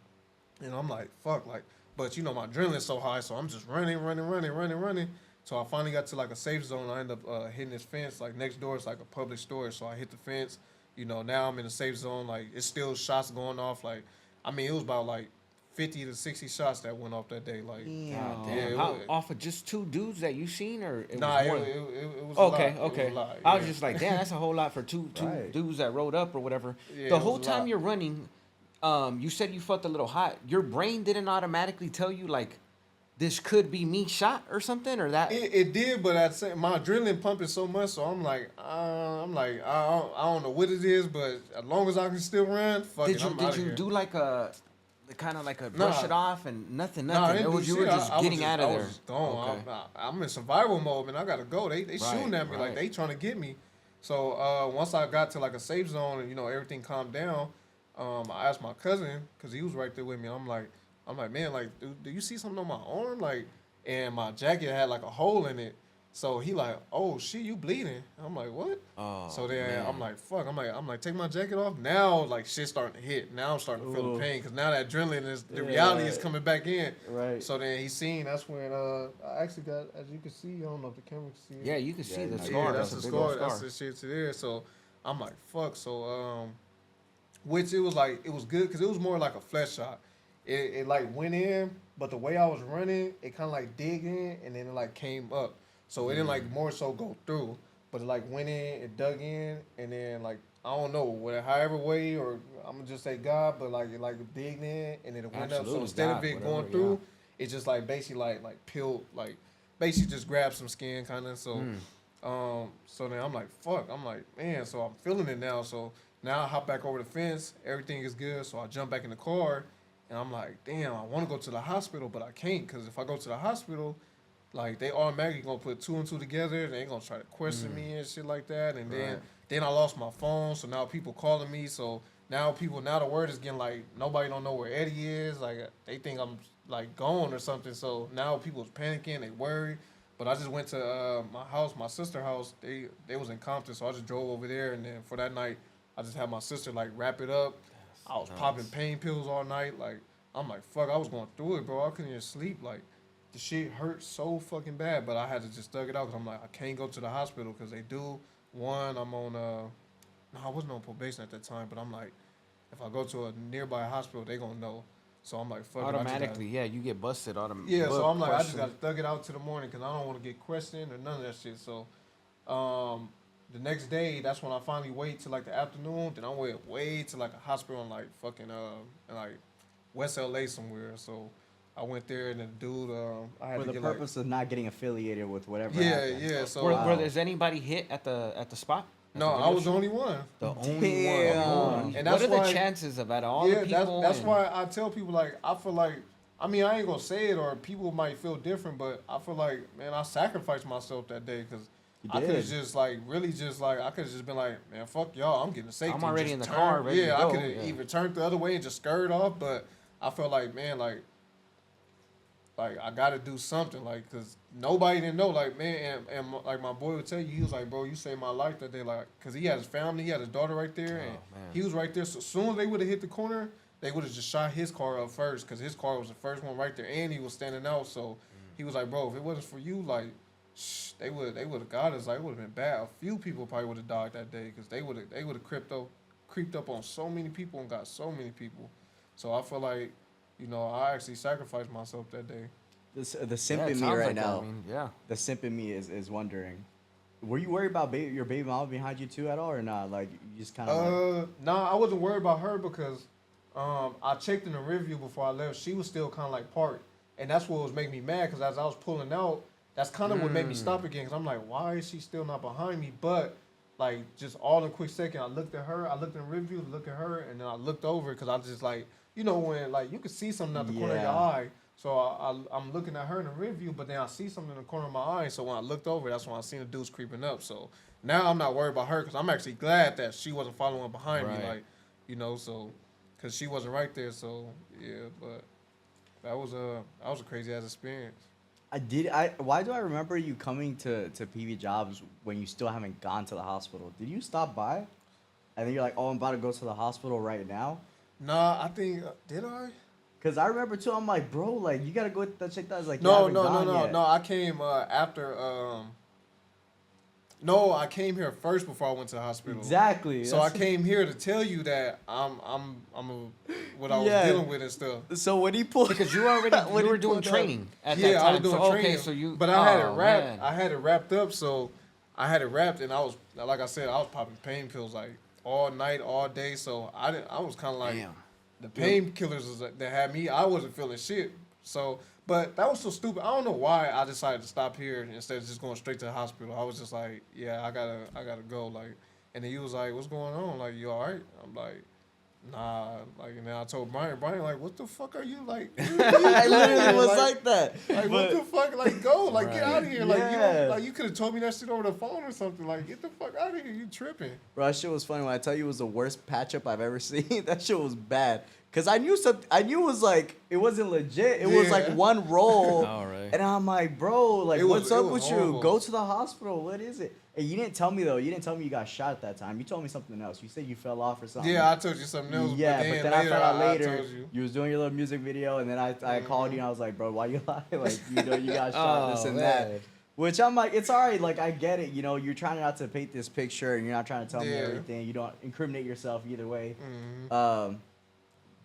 and I'm like, fuck, like, but my adrenaline's so high, so I'm just running. So I finally got to like a safe zone. I end up hitting this fence. Like next door is like a public store, so I hit the fence. Now I'm in a safe zone. Like it's still shots going off. Like, I mean, it was about like 50 to 60 shots that went off that day. Like, God Yeah, damn. it How, was- off of just 2 dudes that you seen, or it nah, was more? it was Okay, a lot. okay. It was a lot, I was yeah. just like, damn, that's a whole lot for two Right. dudes that rode up or whatever. Yeah, The it whole was a time lot. you're running, you said you felt a little hot. Your brain didn't automatically tell you like, this could be me shot or something, or that. It did, but my adrenaline pumping so much, so I'm like, I don't know what it is, but as long as I can still run, fuck Did it, you I'm did outta you here. do like a kind of like a brush Nah. it off and nothing? Nah, I didn't It do was, you shit. were just I was getting out of I there. was just gone. Okay. I'm in survival mode, man. I gotta go. They shooting at me right. like they trying to get me. So once I got to like a safe zone and everything calmed down, I asked my cousin because he was right there with me. I'm like, man, like, do you see something on my arm? Like, and my jacket had like a hole in it. So he like, oh shit, you bleeding? I'm like, what? Oh, So then man. I'm like, fuck. I'm like, take my jacket off. Now like shit starting to hit. Now I'm starting to feel the pain because now that adrenaline is the reality is coming back in. Right. So then he seen. That's when I actually got, as you can see, I don't know if the camera can see it. Yeah, you can see the Yeah, scar. Yeah, that's a the big scar. old That's the shit to there. So I'm like, fuck. So which it was like, it was good because it was more like a flesh shot. It like went in, but the way I was running, it kind of like dig in and then it like came up. So it didn't like more so go through, but it like went in, it dug in, and then like I don't know, however way, or I'm gonna just say God, but like it digged in and then it went up. So Absolutely, instead God, of it whatever, going through, it just like basically like peeled, like basically just grabbed some skin kind of. So so then I'm like, fuck. I'm like, man. So I'm feeling it now. So now I hop back over the fence. Everything is good. So I jump back in the car, and I'm like, damn. I want to go to the hospital, but I can't because if I go to the hospital, like they automatically gonna put 2 and 2 together. They gonna try to question me and shit like that. And then I lost my phone. So now people calling me. So now the word is getting like nobody don't know where Eddie is. Like they think I'm like gone or something. So now people's panicking. They worried. But I just went to my house, my sister's house. They was in Compton, so I just drove over there. And then for that night, I just had my sister like wrap it up. I was popping pain pills all night. Like I'm like, fuck, I was going through it, bro. I couldn't even sleep. Like the shit hurt so fucking bad. But I had to just thug it out because I'm like, I can't go to the hospital because they do. One, I'm on no, I wasn't on probation at that time. But I'm like, if I go to a nearby hospital, they gonna know. So I'm like, fuck Automatically, it. yeah, you get busted automatically. Yeah, so I'm like, I just got to thug it out to the morning because I don't want to get questioned or none of that shit. So the next day, that's when I finally wait till like the afternoon. Then I went way to like a hospital in like fucking in like West LA somewhere. So I went there and the dude, I had For to the get purpose of not getting affiliated with whatever. Yeah, happened. yeah. So were there's anybody hit at the spot? At no, the I video was the shoot? only one. The only Damn. one. And What that's are the why- chances of out of all the people? that's why I tell people like I feel like I mean I ain't gonna say it or people might feel different, but I feel like man I sacrificed myself that day because I could have just like really just like I could have just been like man fuck y'all I'm getting safety. I'm already just in the turn, car, ready to I go. could have either turned the other way and just scurried off, but I felt like man like I gotta do something like because nobody didn't know like man and like my boy would tell you he was like bro you saved my life that day like because he had his family he had his daughter right there and he was right there so as soon as they would have hit the corner they would have just shot his car up first because his car was the first one right there and he was standing out so he was like bro if it wasn't for you like they would have got us like it would have been bad a few people probably would have died that day because they would have creeped up on so many people and got so many people so I feel like you know, I actually sacrificed myself that day. The simp in me right now. I mean, yeah. The simp in me is wondering, were you worried about your baby mama behind you too at all or not? Like you just kind of. Nah, I wasn't worried about her because I checked in the review before I left. She was still kind of like parked, and that's what was making me mad because as I was pulling out, that's kind of what made me stop again. Because I'm like, why is she still not behind me? But like just all in a quick second, I looked at her. I looked in the review, looked at her, and then I looked over because I just like. You know when like you can see something out the corner of your eye, so I'm looking at her in the review, but then I see something in the corner of my eye. So when I looked over, that's when I seen the dudes creeping up. So now I'm not worried about her because I'm actually glad that she wasn't following behind me, like you know, so because she wasn't right there. So yeah, but that was a crazy ass experience. Why do I remember you coming to PV Jobs when you still haven't gone to the hospital? Did you stop by? And then you're like, oh, I'm about to go to the hospital right now. Nah, I think did I? Cause I remember too. I'm like, bro, like you gotta go check that. I was like, no. Yet. I came after. No, I came here first before I went to the hospital. Exactly. So I came here to tell you that what I was dealing with and stuff. So when he pulled, because you were doing training at that time. I was doing training. Okay, so you. But I had it wrapped. Man. I had it wrapped up. So I had it wrapped, and I was like I said, I was popping pain pills like. All night, all day, so I was kind of like the painkillers that had me. I wasn't feeling shit. So, but that was so stupid. I don't know why I decided to stop here instead of just going straight to the hospital. I was just like, yeah, I gotta go. Like, and then he was like, what's going on? Like, you all right? I'm like, nah. Like, and then I told Brian, like, what the fuck are you like? I literally was like that. Like, what the fuck? Like, go. Like, get out of here. Like, you could have told me that shit over the phone or something. Like, get the fuck out of here. You tripping. Bro, that shit was funny. When I tell you it was the worst patch up I've ever seen, that shit was bad. Cause I knew it was like it wasn't legit. It was like one roll. All right. And I'm like, bro, like what's up with you? Go to the hospital. What is it? And you didn't tell me though. You didn't tell me you got shot at that time. You told me something else. You said you fell off or something. Yeah, I told you something else. Yeah, but then I found out later you. You was doing your little music video, and then I called you and I was like, bro, why you lie? Like you know you got shot, this and that. Which I'm like, it's alright. Like I get it. You know, you're trying not to paint this picture, and you're not trying to tell me everything. You don't incriminate yourself either way. Mm-hmm.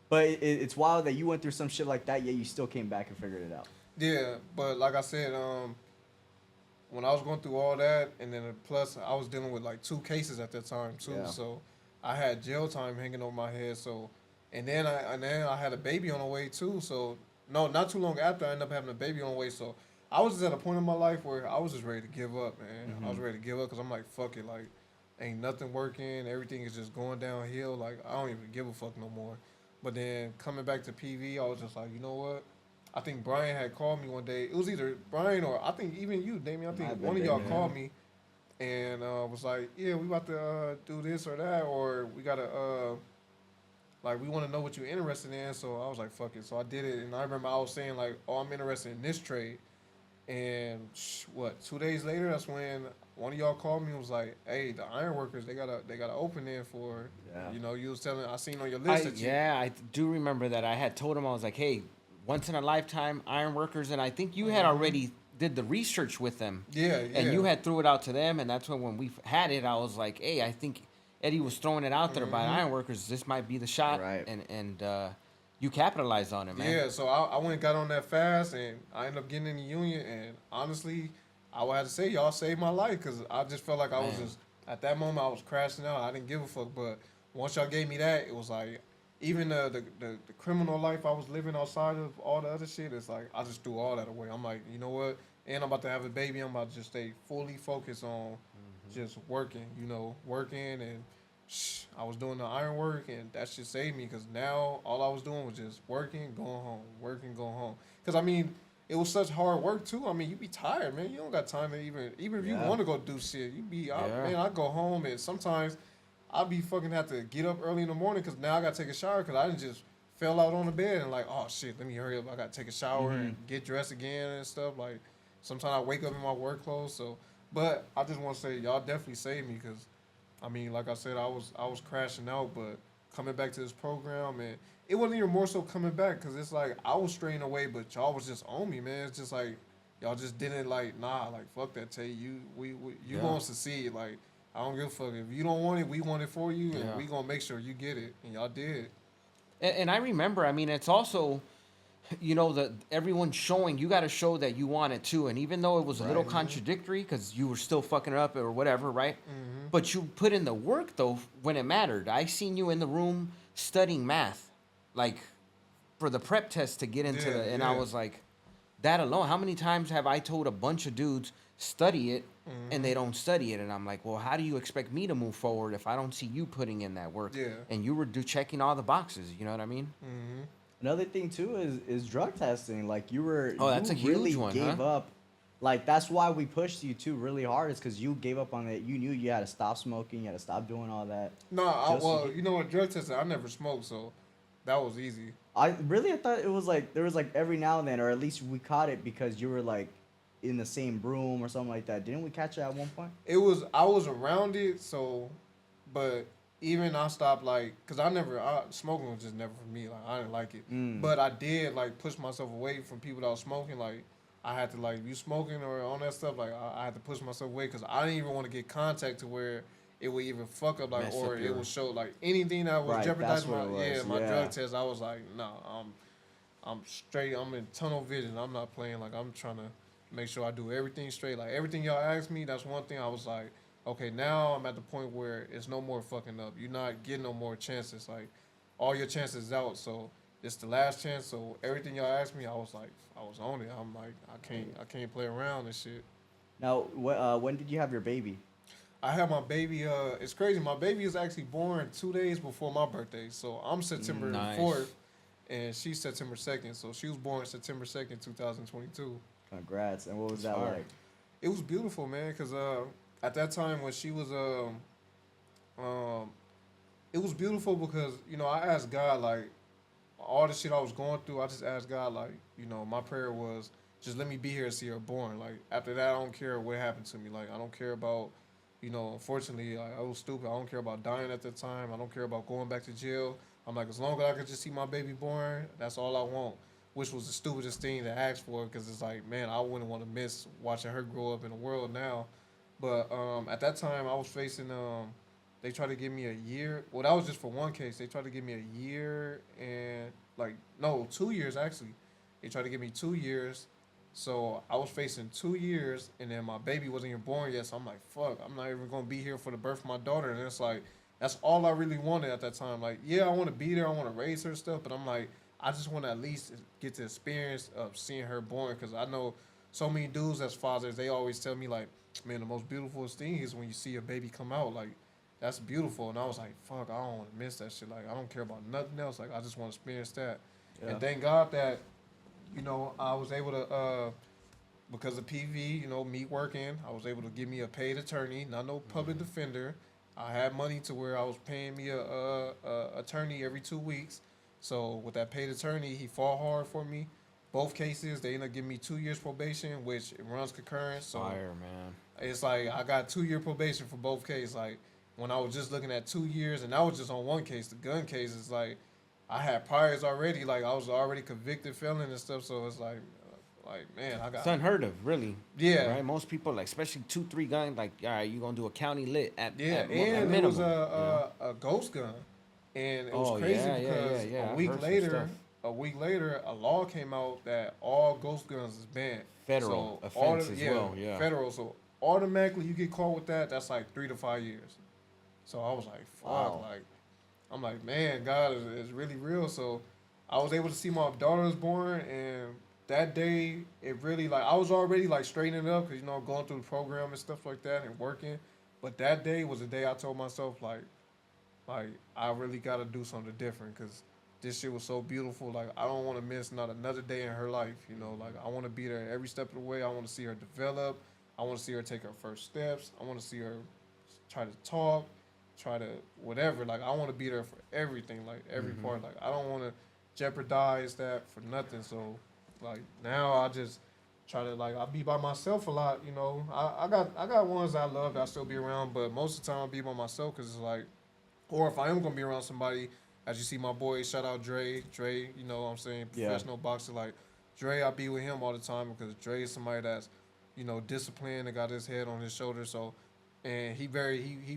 But it's wild that you went through some shit like that, yet you still came back and figured it out. Yeah, but like I said, when I was going through all that, and then plus I was dealing with like 2 cases at that time too, so I had jail time hanging over my head. So, and then I had a baby on the way too. So no, not too long after I ended up having a baby on the way. So I was just at a point in my life where I was just ready to give up, man. I was ready to give up because I'm like, fuck it, like ain't nothing working. Everything is just going downhill. Like I don't even give a fuck no more. But then coming back to PV, I was just like, you know what? I think Brian had called me one day. It was either Brian or I think even you, Damien. I think one of y'all called me and was like, yeah, we about to do this or that, or we got to, like, we want to know what you're interested in. So I was like, fuck it. So I did it. And I remember I was saying, like, oh, I'm interested in this trade. And 2 days later, that's when one of y'all called me and was like, hey, the ironworkers, they got an opening for, you know, you was telling, I seen on your list that you. Yeah, I do remember that. I had told him, I was like, hey, once in a lifetime ironworkers. And I think you had already did the research with them. Yeah. And you had threw it out to them. And that's when we had it, I was like, hey, I think Eddie was throwing it out there about ironworkers. This might be the shot. Right. And You capitalized on it, man. Yeah, so I went and got on that fast, and I ended up getting in the union. And honestly, I would have to say y'all saved my life because I just felt like I was just at that moment I was crashing out. I didn't give a fuck. But once y'all gave me that, it was like even the criminal life I was living outside of all the other shit. It's like I just threw all that away. I'm like, you know what? And I'm about to have a baby. I'm about to just stay fully focused on just working. You know, working and. I was doing the iron work, and that shit saved me because now all I was doing was just working, going home, working, going home. Because, I mean, it was such hard work, too. I mean, you be tired, man. You don't got time to even if you want to go do shit, you be, man, I go home, and sometimes I be fucking have to get up early in the morning because now I got to take a shower because I didn't just fell out on the bed and like, oh, shit, let me hurry up. I got to take a shower and get dressed again and stuff. Like, sometimes I wake up in my work clothes. So, but I just want to say, y'all definitely saved me because I mean, like I said, I was crashing out, but coming back to this program, and it wasn't even more so coming back because it's like I was straying away, but y'all was just on me, man. It's just like y'all just didn't like, nah, like fuck that, Tate. You gonna succeed. Like I don't give a fuck if you don't want it, we want it for you, and we gonna make sure you get it, and y'all did. And I remember, I mean, it's also, you know, that everyone's showing, you got to show that you want it too. And even though it was a little contradictory because you were still fucking it up or whatever, right? Mm-hmm. But you put in the work though when it mattered. I seen you in the room studying math, like for the prep test to get into and I was like, that alone, how many times have I told a bunch of dudes study it and they don't study it? And I'm like, well, how do you expect me to move forward if I don't see you putting in that work? Yeah. And you were checking all the boxes, you know what I mean? Mm-hmm. Another thing too is drug testing. Like you were, that's a huge really one, gave up. Like that's why we pushed you too really hard. Is because you gave up on it. You knew you had to stop smoking. You had to stop doing all that. No, you know what? Drug testing, I never smoked, so that was easy. I thought it was like there was like every now and then, or at least we caught it because you were like in the same room or something like that. Didn't we catch it at one point? I was around it, so, but. Even I stopped, like, because smoking was just never for me. Like, I didn't like it. But I did, like, push myself away from people that was smoking. Like, I had to, like, you smoking or on that stuff, like, I had to push myself away because I didn't even want to get contact to where it would even fuck up, like, or it would show, like, anything that was jeopardizing my drug test. I was like, no, I'm straight. I'm in tunnel vision. I'm not playing. Like, I'm trying to make sure I do everything straight. Like, everything y'all asked me, that's one thing I was like, okay, now I'm at the point where it's no more fucking up. You're not getting no more chances. Like, all your chances out. So it's the last chance. So everything y'all asked me, I was on it. I'm like, I can't play around and shit. Now, when did you have your baby? I had my baby. It's crazy. My baby is actually born 2 days before my birthday. So I'm September 4th, and she's September 2nd. So she was born September 2nd, 2022. Congrats. And what was that like? It was beautiful, man. Because at that time when she was it was beautiful because, you know, I asked God, like, all the shit I was going through, I just asked God, like, you know, my prayer was just let me be here and see her born. Like, after that, I don't care what happened to me. Like, I don't care about, you know, unfortunately, I was stupid. I don't care about dying at the time. I don't care about going back to jail. I'm like, as long as I could just see my baby born, that's all I want, which was the stupidest thing to ask for because it's like, man, I wouldn't want to miss watching her grow up in the world now. But at that time, I was facing, they tried to give me a year. Well, that was just for one case. They tried to give me a year and, 2 years, actually. They tried to give me 2 years. So I was facing 2 years, and then my baby wasn't even born yet. So I'm like, fuck, I'm not even going to be here for the birth of my daughter. And it's like, that's all I really wanted at that time. Like, yeah, I want to be there. I want to raise her and stuff. But I'm like, I just want to at least get the experience of seeing her born because I know so many dudes as fathers, they always tell me, like, man, the most beautiful thing is when you see a baby come out. Like, that's beautiful. And I was like, fuck, I don't want to miss that shit. Like, I don't care about nothing else. Like, I just want to experience that. Yeah. And thank God that, you know, I was able to, because of PV, you know, me working, I was able to give me a paid attorney, not no public defender. I had money to where I was paying me a attorney every 2 weeks. So with that paid attorney, he fought hard for me. Both cases, they ended up giving me 2 years probation, which it runs concurrent. So fire, man. It's like I got 2 year probation for both cases. Like when I was just looking at 2 years, and that was just on one case. The gun case is like I had priors already. Like I was already convicted felon and stuff. So it's like man, I got. It's unheard of, really. Yeah. Right. Most people, like, especially 2-3 guns, like, all right, you gonna do a county lit at and minimum, it was a ghost gun, and it was crazy because a week later a week later, a law came out that all ghost guns is banned. Federal So offense as well, yeah. Federal. So automatically you get caught with that. That's like 3 to 5 years. So I was like, fuck, Wow. like, I'm like, man, God is really real. So I was able to see my daughter was born, and that day it really like I was already like straightening up because going through the program and stuff like that and working. But that day was the day I told myself like I really got to do something different because this shit was so beautiful. Like I don't want to miss not another day in her life. Like I want to be there every step of the way. I want to see her develop. I want to see her take her first steps. I want to see her try to talk, try to whatever. Like I want to be there for everything, like every part. Like I don't want to jeopardize that for nothing. So like now I just try to like I be by myself a lot. I got ones I love that I still be around, but most of the time I be by myself because it's like, or if I am gonna be around somebody, as you see my boy, shout out Dre, you know what I'm saying, professional boxer, like Dre, I be with him all the time because Dre is somebody that's disciplined and got his head on his shoulder. So and he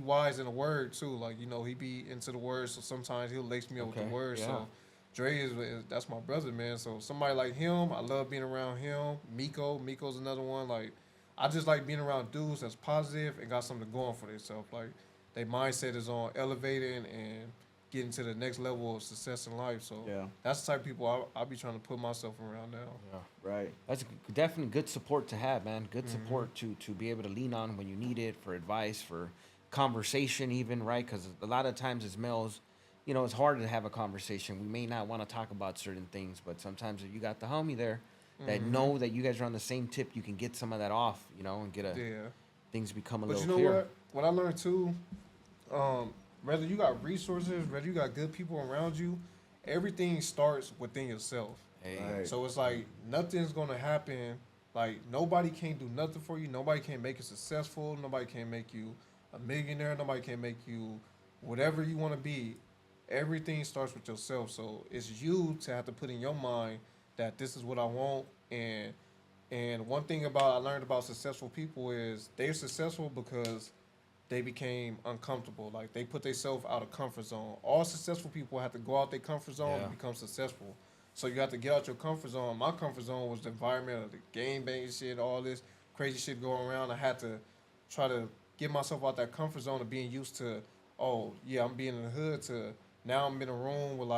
wise in the word too. Like he be into the word, so sometimes he'll lace me up with the word. Yeah. So Dre is that's my brother, man. So somebody like him, I love being around him. Miko's another one. Like I just like being around dudes that's positive and got something going for themselves. Like their mindset is on elevating and getting to the next level of success in life. So that's the type of people I'll be trying to put myself around now. Yeah. Right. That's definitely good support to have, man. Good support to be able to lean on when you need it, for advice, for conversation even, right? Because a lot of times as males, it's hard to have a conversation. We may not want to talk about certain things, but sometimes if you got the homie there that know that you guys are on the same tip, you can get some of that off, and get things become a little clearer. But you know what I learned too, whether you got resources, whether you got good people around you, everything starts within yourself. Hey. Right. So it's like nothing's gonna happen. Like nobody can do nothing for you. Nobody can make you successful. Nobody can make you a millionaire. Nobody can make you whatever you want to be. Everything starts with yourself. So it's you to have to put in your mind that this is what I want. And one thing I learned about successful people is they're successful because they became uncomfortable. Like they put themselves out of comfort zone. All successful people have to go out their comfort zone to become successful. So you have to get out your comfort zone. My comfort zone was the environment of the game bang shit, all this crazy shit going around. I had to try to get myself out that comfort zone of being used to, I'm being in the hood, to now I'm in a room with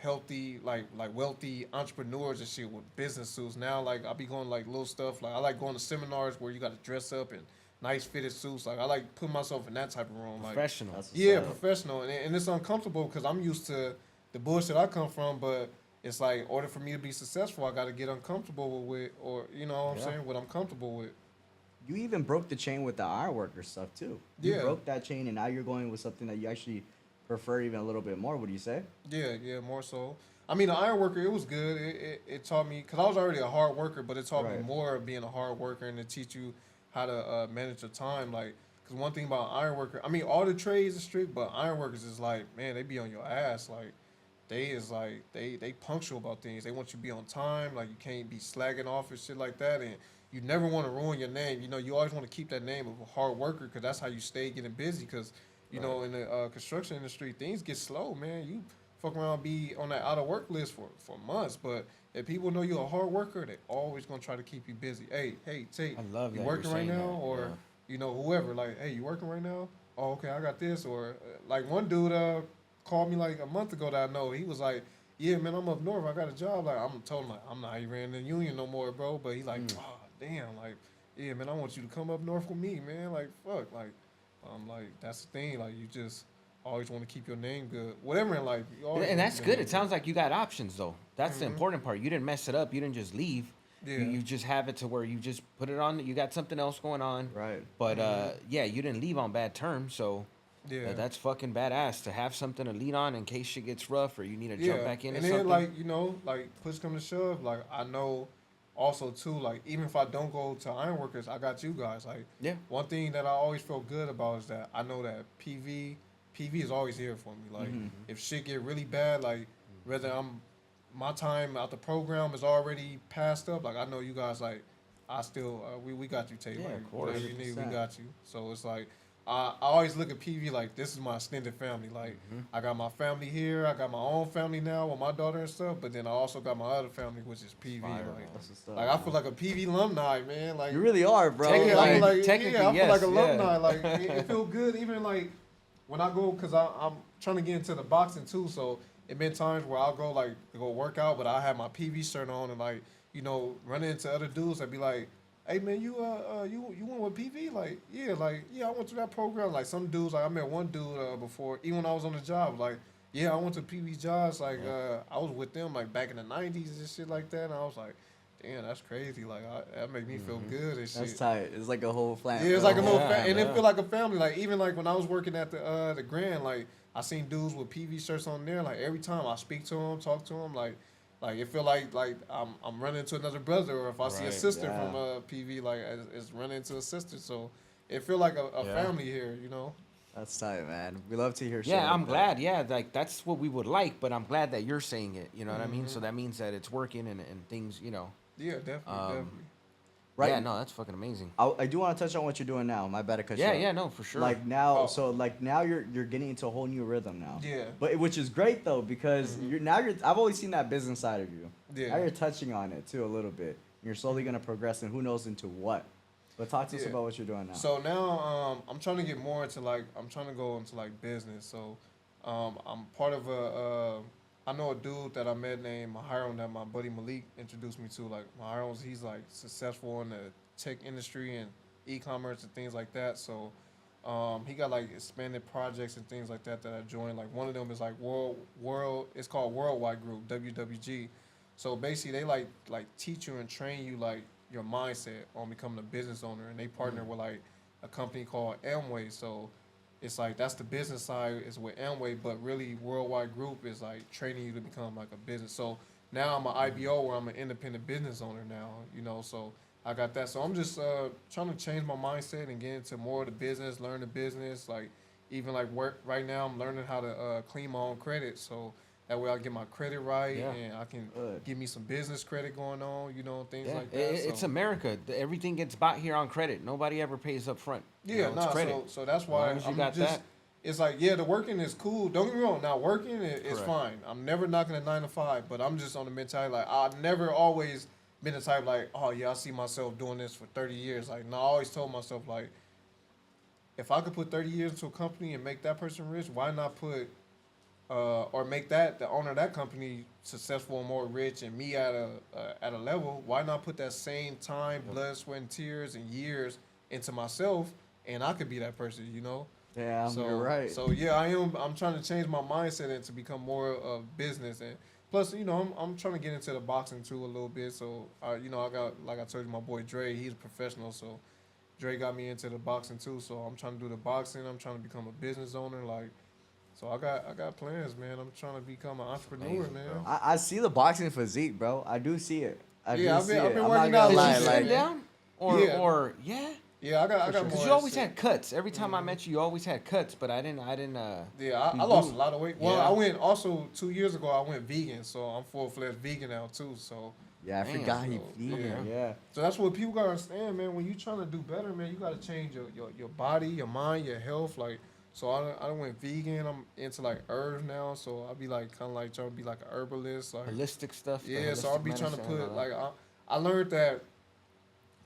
healthy, like wealthy entrepreneurs and shit with business suits. Now like I be going like little stuff. Like I like going to seminars where you got to dress up and nice fitted suits. Like I like putting myself in that type of room. Like Professional. Professional. And it's uncomfortable because I'm used to the bullshit I come from, but it's like in order for me to be successful, I got to get uncomfortable with, or you know what I'm saying, what I'm comfortable with. You even broke the chain with the ironworker stuff too. You broke that chain, and now you're going with something that you actually prefer even a little bit more. Would you say? Yeah, more so. I mean, the ironworker, it was good. It taught me, because I was already a hard worker, but it taught me more of being a hard worker and to teach you how to manage your time. Like, because one thing about ironworker, I mean, all the trades are strict, but ironworkers is like, man, they be on your ass. Like, they punctual about things. They want you to be on time. Like, you can't be slacking off and shit like that. And you never want to ruin your name. You always want to keep that name of a hard worker, because that's how you stay getting busy. Because, in the construction industry, things get slow, man. You fuck around, be on that out of work list for months. But if people know you're a hard worker, they always going to try to keep you busy. Hey, Tate, I love that you working right now? that. Or, whoever, like, hey, you working right now? Oh, okay, I got this. Or, like, one dude called me like a month ago that I know. He was like, yeah, man, I'm up north. I got a job. Like, I'm told him, like, I'm not even in the union no more, bro. But he like, oh, damn, like, yeah, man, I want you to come up north with me, man. Like, fuck, like, I'm like, that's the thing. Like, you just always want to keep your name good. Whatever in life. And that's good. It sounds like you got options, though. That's the important part. You didn't mess it up. You didn't just leave. Yeah. You just have it to where you just put it on. You got something else going on. Right. But, you didn't leave on bad terms, so... Yeah, that's fucking badass to have something to lean on in case shit gets rough or you need to jump back in. And then like push come to shove, like I know also too, like even if I don't go to ironworkers, I got you guys. Like one thing that I always felt good about is that I know that PV is always here for me. Like if shit get really bad, like whether my time out the program is already passed up, like I know you guys, like I still we got you, Tate. Yeah, like, of course. whatever you need, we got you. So it's like I always look at PV like this is my extended family. Like I got my family here, I got my own family now with my daughter and stuff, but then I also got my other family, which is PV. Fire, like, That's what's up, like I man. feel like a PV alumni, man. Like You really are, bro. yeah, I feel like technically, yeah, I feel like yes, alumni. yeah. Like it feel good, even like when I go, cause I'm trying to get into the boxing too. So it been times where I'll go like to go work out, but I have my PV shirt on and like running into other dudes that be like, hey man, you went with PV? Like yeah, I went through that program. Like some dudes, like I met one dude before, even when I was on the job, like yeah, I went to PV jobs. Like I was with them like back in the '90s and shit like that, and I was like, damn, that's crazy. Like that made me feel good and shit. That's tight. It's like a whole family. Yeah, it's like a little, Yeah, and yeah. it feel like a family. Like even like when I was working at the Grand, like I seen dudes with PV shirts on there. Like every time I speak to them, talk to them, like it feel like I'm running into another brother, or if I see a Right. sister Yeah. from PV, like it's running into a sister. So it feel like a Yeah. family here, you know. That's tight, man. We love to hear shit Yeah, like I'm that. glad. Yeah, like that's what we would like, but I'm glad that you're saying it. You know what I mean? So Mm-hmm. that means that it's working and things. Yeah, definitely. Right. Yeah, no, that's fucking amazing. I do want to touch on what you're doing now. My bad, I cut you Yeah, off. yeah, no, for sure. Like now, Oh. so like now you're getting into a whole new rhythm now. Yeah. But which is great though because I've always seen that business side of you. Yeah. Now you're touching on it too a little bit. You're slowly gonna progress and who knows into what. But talk to us Yeah. about what you're doing now. So now I'm trying to get more into I'm trying to go into like business. So I'm part of I know a dude that I met named Mahiram that my buddy Malik introduced me to. Like Mahiram, he's like successful in the tech industry and e-commerce and things like that. So he got like expanded projects and things like that I joined. Like one of them is like World. It's called Worldwide Group, WWG. So basically they like teach you and train you like your mindset on becoming a business owner, and they partner with like a company called Amway. So it's like that's the business side is with Amway, but really Worldwide Group is like training you to become like a business. So now I'm an IBO where I'm an independent business owner now, so I got that. So I'm just trying to change my mindset and get into more of the business, learn the business. Like even like work right now, I'm learning how to clean my own credit. So that way I get my credit right Yeah. and I can Good. give me some business credit going on, things Yeah, like that. it's So- America. Everything gets bought here on credit. Nobody ever pays up front. Yeah, it's nah, credit. so that's As why long as you I'm got just. that. It's like the working is cool. Don't get me wrong. Now working is Correct. fine. I'm never knocking a 9 to 5, but I'm just on the mentality like I've never always been the type like, oh yeah, I see myself doing this for 30 years. Like, no, I always told myself like, if I could put 30 years into a company and make that person rich, why not put or make that the owner of that company successful and more rich, and me at a level? Why not put that same time, blood, sweat, and tears, and years into myself, and I could be that person, Damn, So you're right. So yeah, I'm trying to change my mindset and to become more of business, and plus, I'm trying to get into the boxing too a little bit. So I got, like I told you, my boy Dre, he's a professional, so Dre got me into the boxing too. So I'm trying to do the boxing. I'm trying to become a business owner, like. So I got plans, man. I'm trying to become an entrepreneur, Amazing, man. bro. I see the boxing physique, bro. I do see it. I Yeah, do see I've it. been I'm working not out gonna Did lie, you lately, like, slim down? Or Yeah. or yeah? Yeah, I got more. Because you always had cuts. Every time I met you, you always had cuts, but I didn't. Yeah, I you lost do. a lot of weight. Well, Yeah. I went also 2 years ago. I went vegan, so I'm full-fledged vegan now too. So yeah, I Damn. forgot he So, vegan. yeah. Yeah. So that's what people gotta understand, man. When you trying to do better, man, you gotta change your body, your mind, your health. Like, so I went vegan. I'm into like herbs now, so I'll be like kind of like trying to be like a herbalist. Like, holistic stuff. the yeah, so I'll holistic be trying to medicine, put all like that. I learned that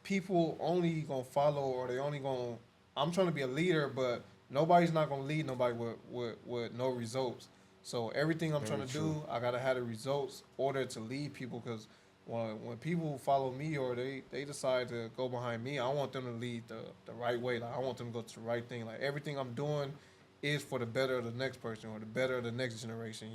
people only gonna follow or they only gonna. I'm trying to be a leader, but nobody's not gonna lead nobody with no results. So everything I'm Very trying to true. do, I gotta have the results in order to lead people. Because when people follow me or they decide to go behind me, I want them to lead the right way. Like I want them to go to the right thing. Like everything I'm doing is for the better of the next person or the better of the next generation.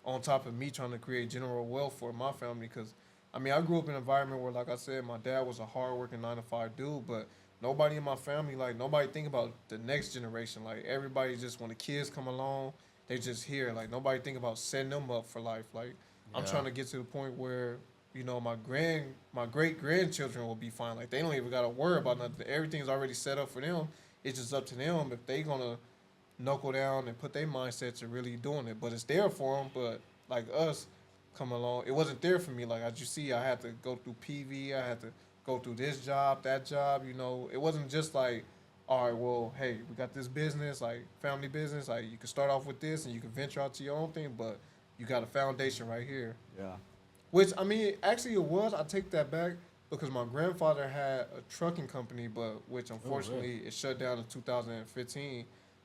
On top of me trying to create general wealth for my family. Because I mean, I grew up in an environment where, like I said, my dad was a hardworking 9 to 5 dude, but nobody in my family, like nobody think about the next generation. Like everybody just when the kids come along, they just here. Like nobody think about setting them up for life. Like I'm Yeah. trying to get to the point where my great grandchildren will be fine. Like they don't even gotta worry about nothing. Everything's already set up for them. It's just up to them if they gonna knuckle down and put their mindset to really doing it. But it's there for them. But like us come along, it wasn't there for me. Like as you see, I had to go through PV. I had to go through this job, that job. It wasn't just like all right, well, hey, we got this business, like family business, like you can start off with this and you can venture out to your own thing, but you got a foundation right here. Yeah. Which, I mean, actually it was. I take that back because my grandfather had a trucking company, but which unfortunately it shut down in 2015,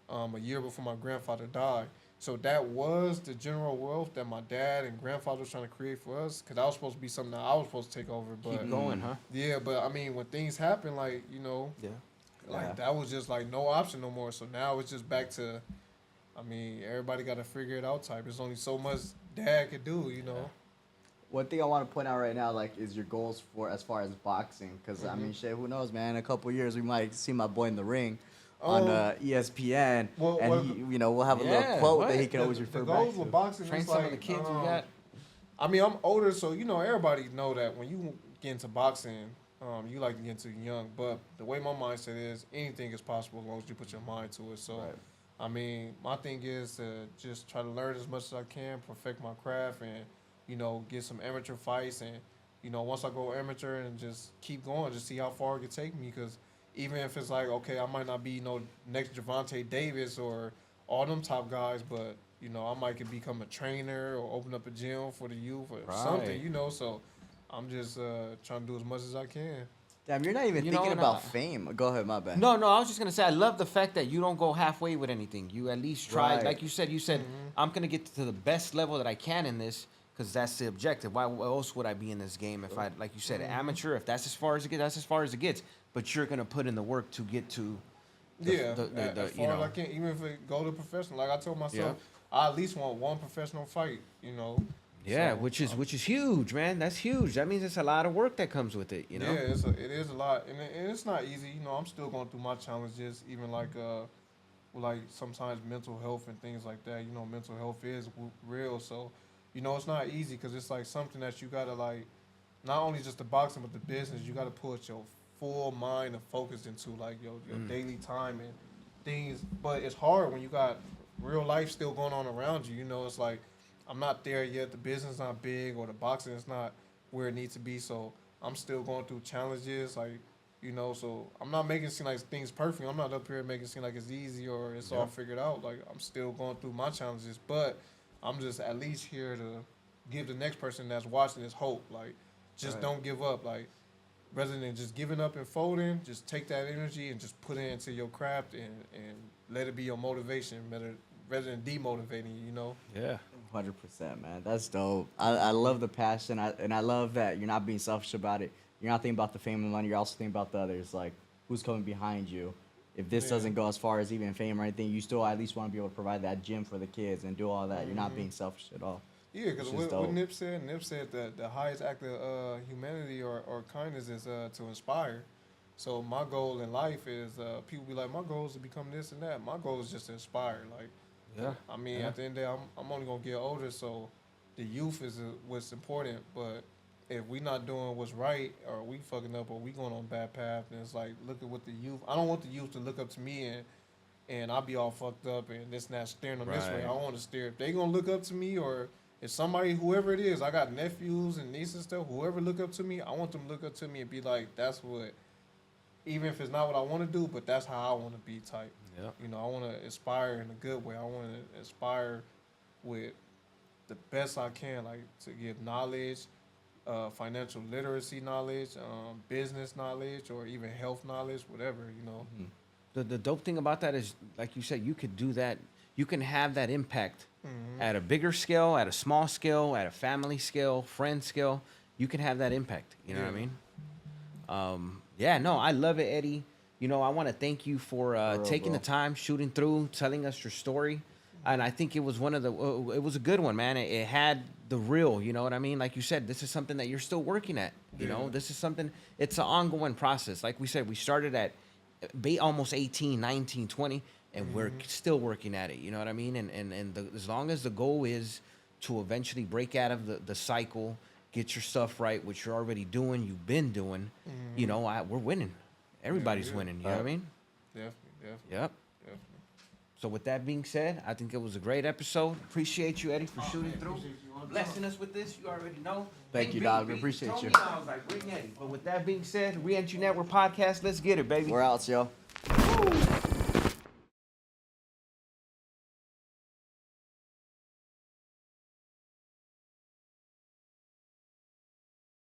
a year before my grandfather died. So that was the general wealth that my dad and grandfather was trying to create for us, because that was supposed to be something that I was supposed to take over. But Keep going, huh? yeah, but I mean, when things happen, like, that was just like no option no more. So now it's just back to, I mean, everybody got to figure it out type. There's only so much dad could do, One thing I want to point out right now, like, is your goals for as far as boxing, because I mean, shit, who knows, man? In a couple of years, we might see my boy in the ring on ESPN, we'll have a little quote that he can always refer back to. With boxing, Train it's some like, of the kids we got. I mean, I'm older, so everybody know that when you get into boxing, you like to get into young. But the way my mindset is, anything is possible as long as you put your mind to it. So, I mean, my thing is to just try to learn as much as I can, perfect my craft, and get some amateur fights, and once I go amateur, and just keep going, just see how far it can take me. Because even if it's like, okay, I might not be next Javante Davis or all them top guys, but I might could become a trainer or open up a gym for the youth or something, So I'm just trying to do as much as I can. Damn, you're not even thinking about fame. Go ahead, my bad. No, I was just gonna say I love the fact that you don't go halfway with anything. You at least try. Right. Like you said, I'm gonna get to the best level that I can in this, because that's the objective. Why else would I be in this game if I, like you said, amateur? If that's as far as it gets, that's as far as it gets. But you're gonna put in the work to get to. As far as I can, even if it go to professional. Like I told myself, I at least want one professional fight. Yeah, So, which is huge, man. That's huge. That means it's a lot of work that comes with it. Yeah, it is a lot, and it's not easy. I'm still going through my challenges, even like sometimes mental health and things like that. Mental health is real, so it's not easy, because it's like something that you gotta, like, not only just the boxing but the business. You gotta put your full mind and focus into, like, your daily time and things. But it's hard when you got real life still going on around you. It's like, I'm not there yet. The business is not big, or the boxing is not where it needs to be. So I'm still going through challenges, like, so I'm not making it seem like things perfect. I'm not up here making it seem like it's easy or it's all figured out. Like, I'm still going through my challenges, but I'm just at least here to give the next person that's watching this hope. Like, just don't give up. Like, rather than just giving up and folding, just take that energy and just put it into your craft and let it be your motivation rather than demotivating you, Yeah. 100%, man. That's dope. I love the passion, and I love that you're not being selfish about it. You're not thinking about the fame and money. You're also thinking about the others, like who's coming behind you. If this doesn't go as far as even fame or anything, you still at least want to be able to provide that gym for the kids and do all that. You're not being selfish at all. Yeah, because what Nip said that the highest act of humanity or kindness is to inspire. So my goal in life is people be like, my goal is to become this and that. My goal is just to inspire. Like, I mean, at the end of the day, I'm only gonna get older, so the youth is what's important. But if we not doing what's right, or we fucking up, or we going on bad path, then it's like, look at what the youth. I don't want the youth to look up to me and I'll be all fucked up and this and that, staring them this way. I want to stare. If they gonna look up to me, or if somebody, whoever it is, I got nephews and nieces and stuff, whoever look up to me, I want them to look up to me and be like, that's what. Even if it's not what I want to do, but that's how I want to be type. Yeah. I want to inspire in a good way. I want to inspire with the best I can, like to give knowledge, financial literacy knowledge, business knowledge, or even health knowledge, whatever, The dope thing about that is, like you said, you could do that. You can have that impact at a bigger scale, at a small scale, at a family scale, friend scale. You can have that impact. You know what I mean? I love it, Eddie. I want to thank you for taking the time, shooting through, telling us your story. And I think it was it was a good one, man. It had the real, you know what I mean? Like you said, this is something that you're still working at. You know, this is something, it's an ongoing process. Like we said, we started at almost 18, 19, 20, and we're still working at it. You know what I mean? And as long as the goal is to eventually break out of the cycle, get your stuff right, which you're already doing, you've been doing, we're winning. Everybody's winning, you know what I mean? Definitely. Yep. So with that being said, I think it was a great episode. Appreciate you, Eddie, for shooting through, blessing us with this. You already know. Thank you, dog. We appreciate you. I was like, bring Eddie. But with that being said, Reentry Network podcast, let's get it, baby. We're out, yo. Woo!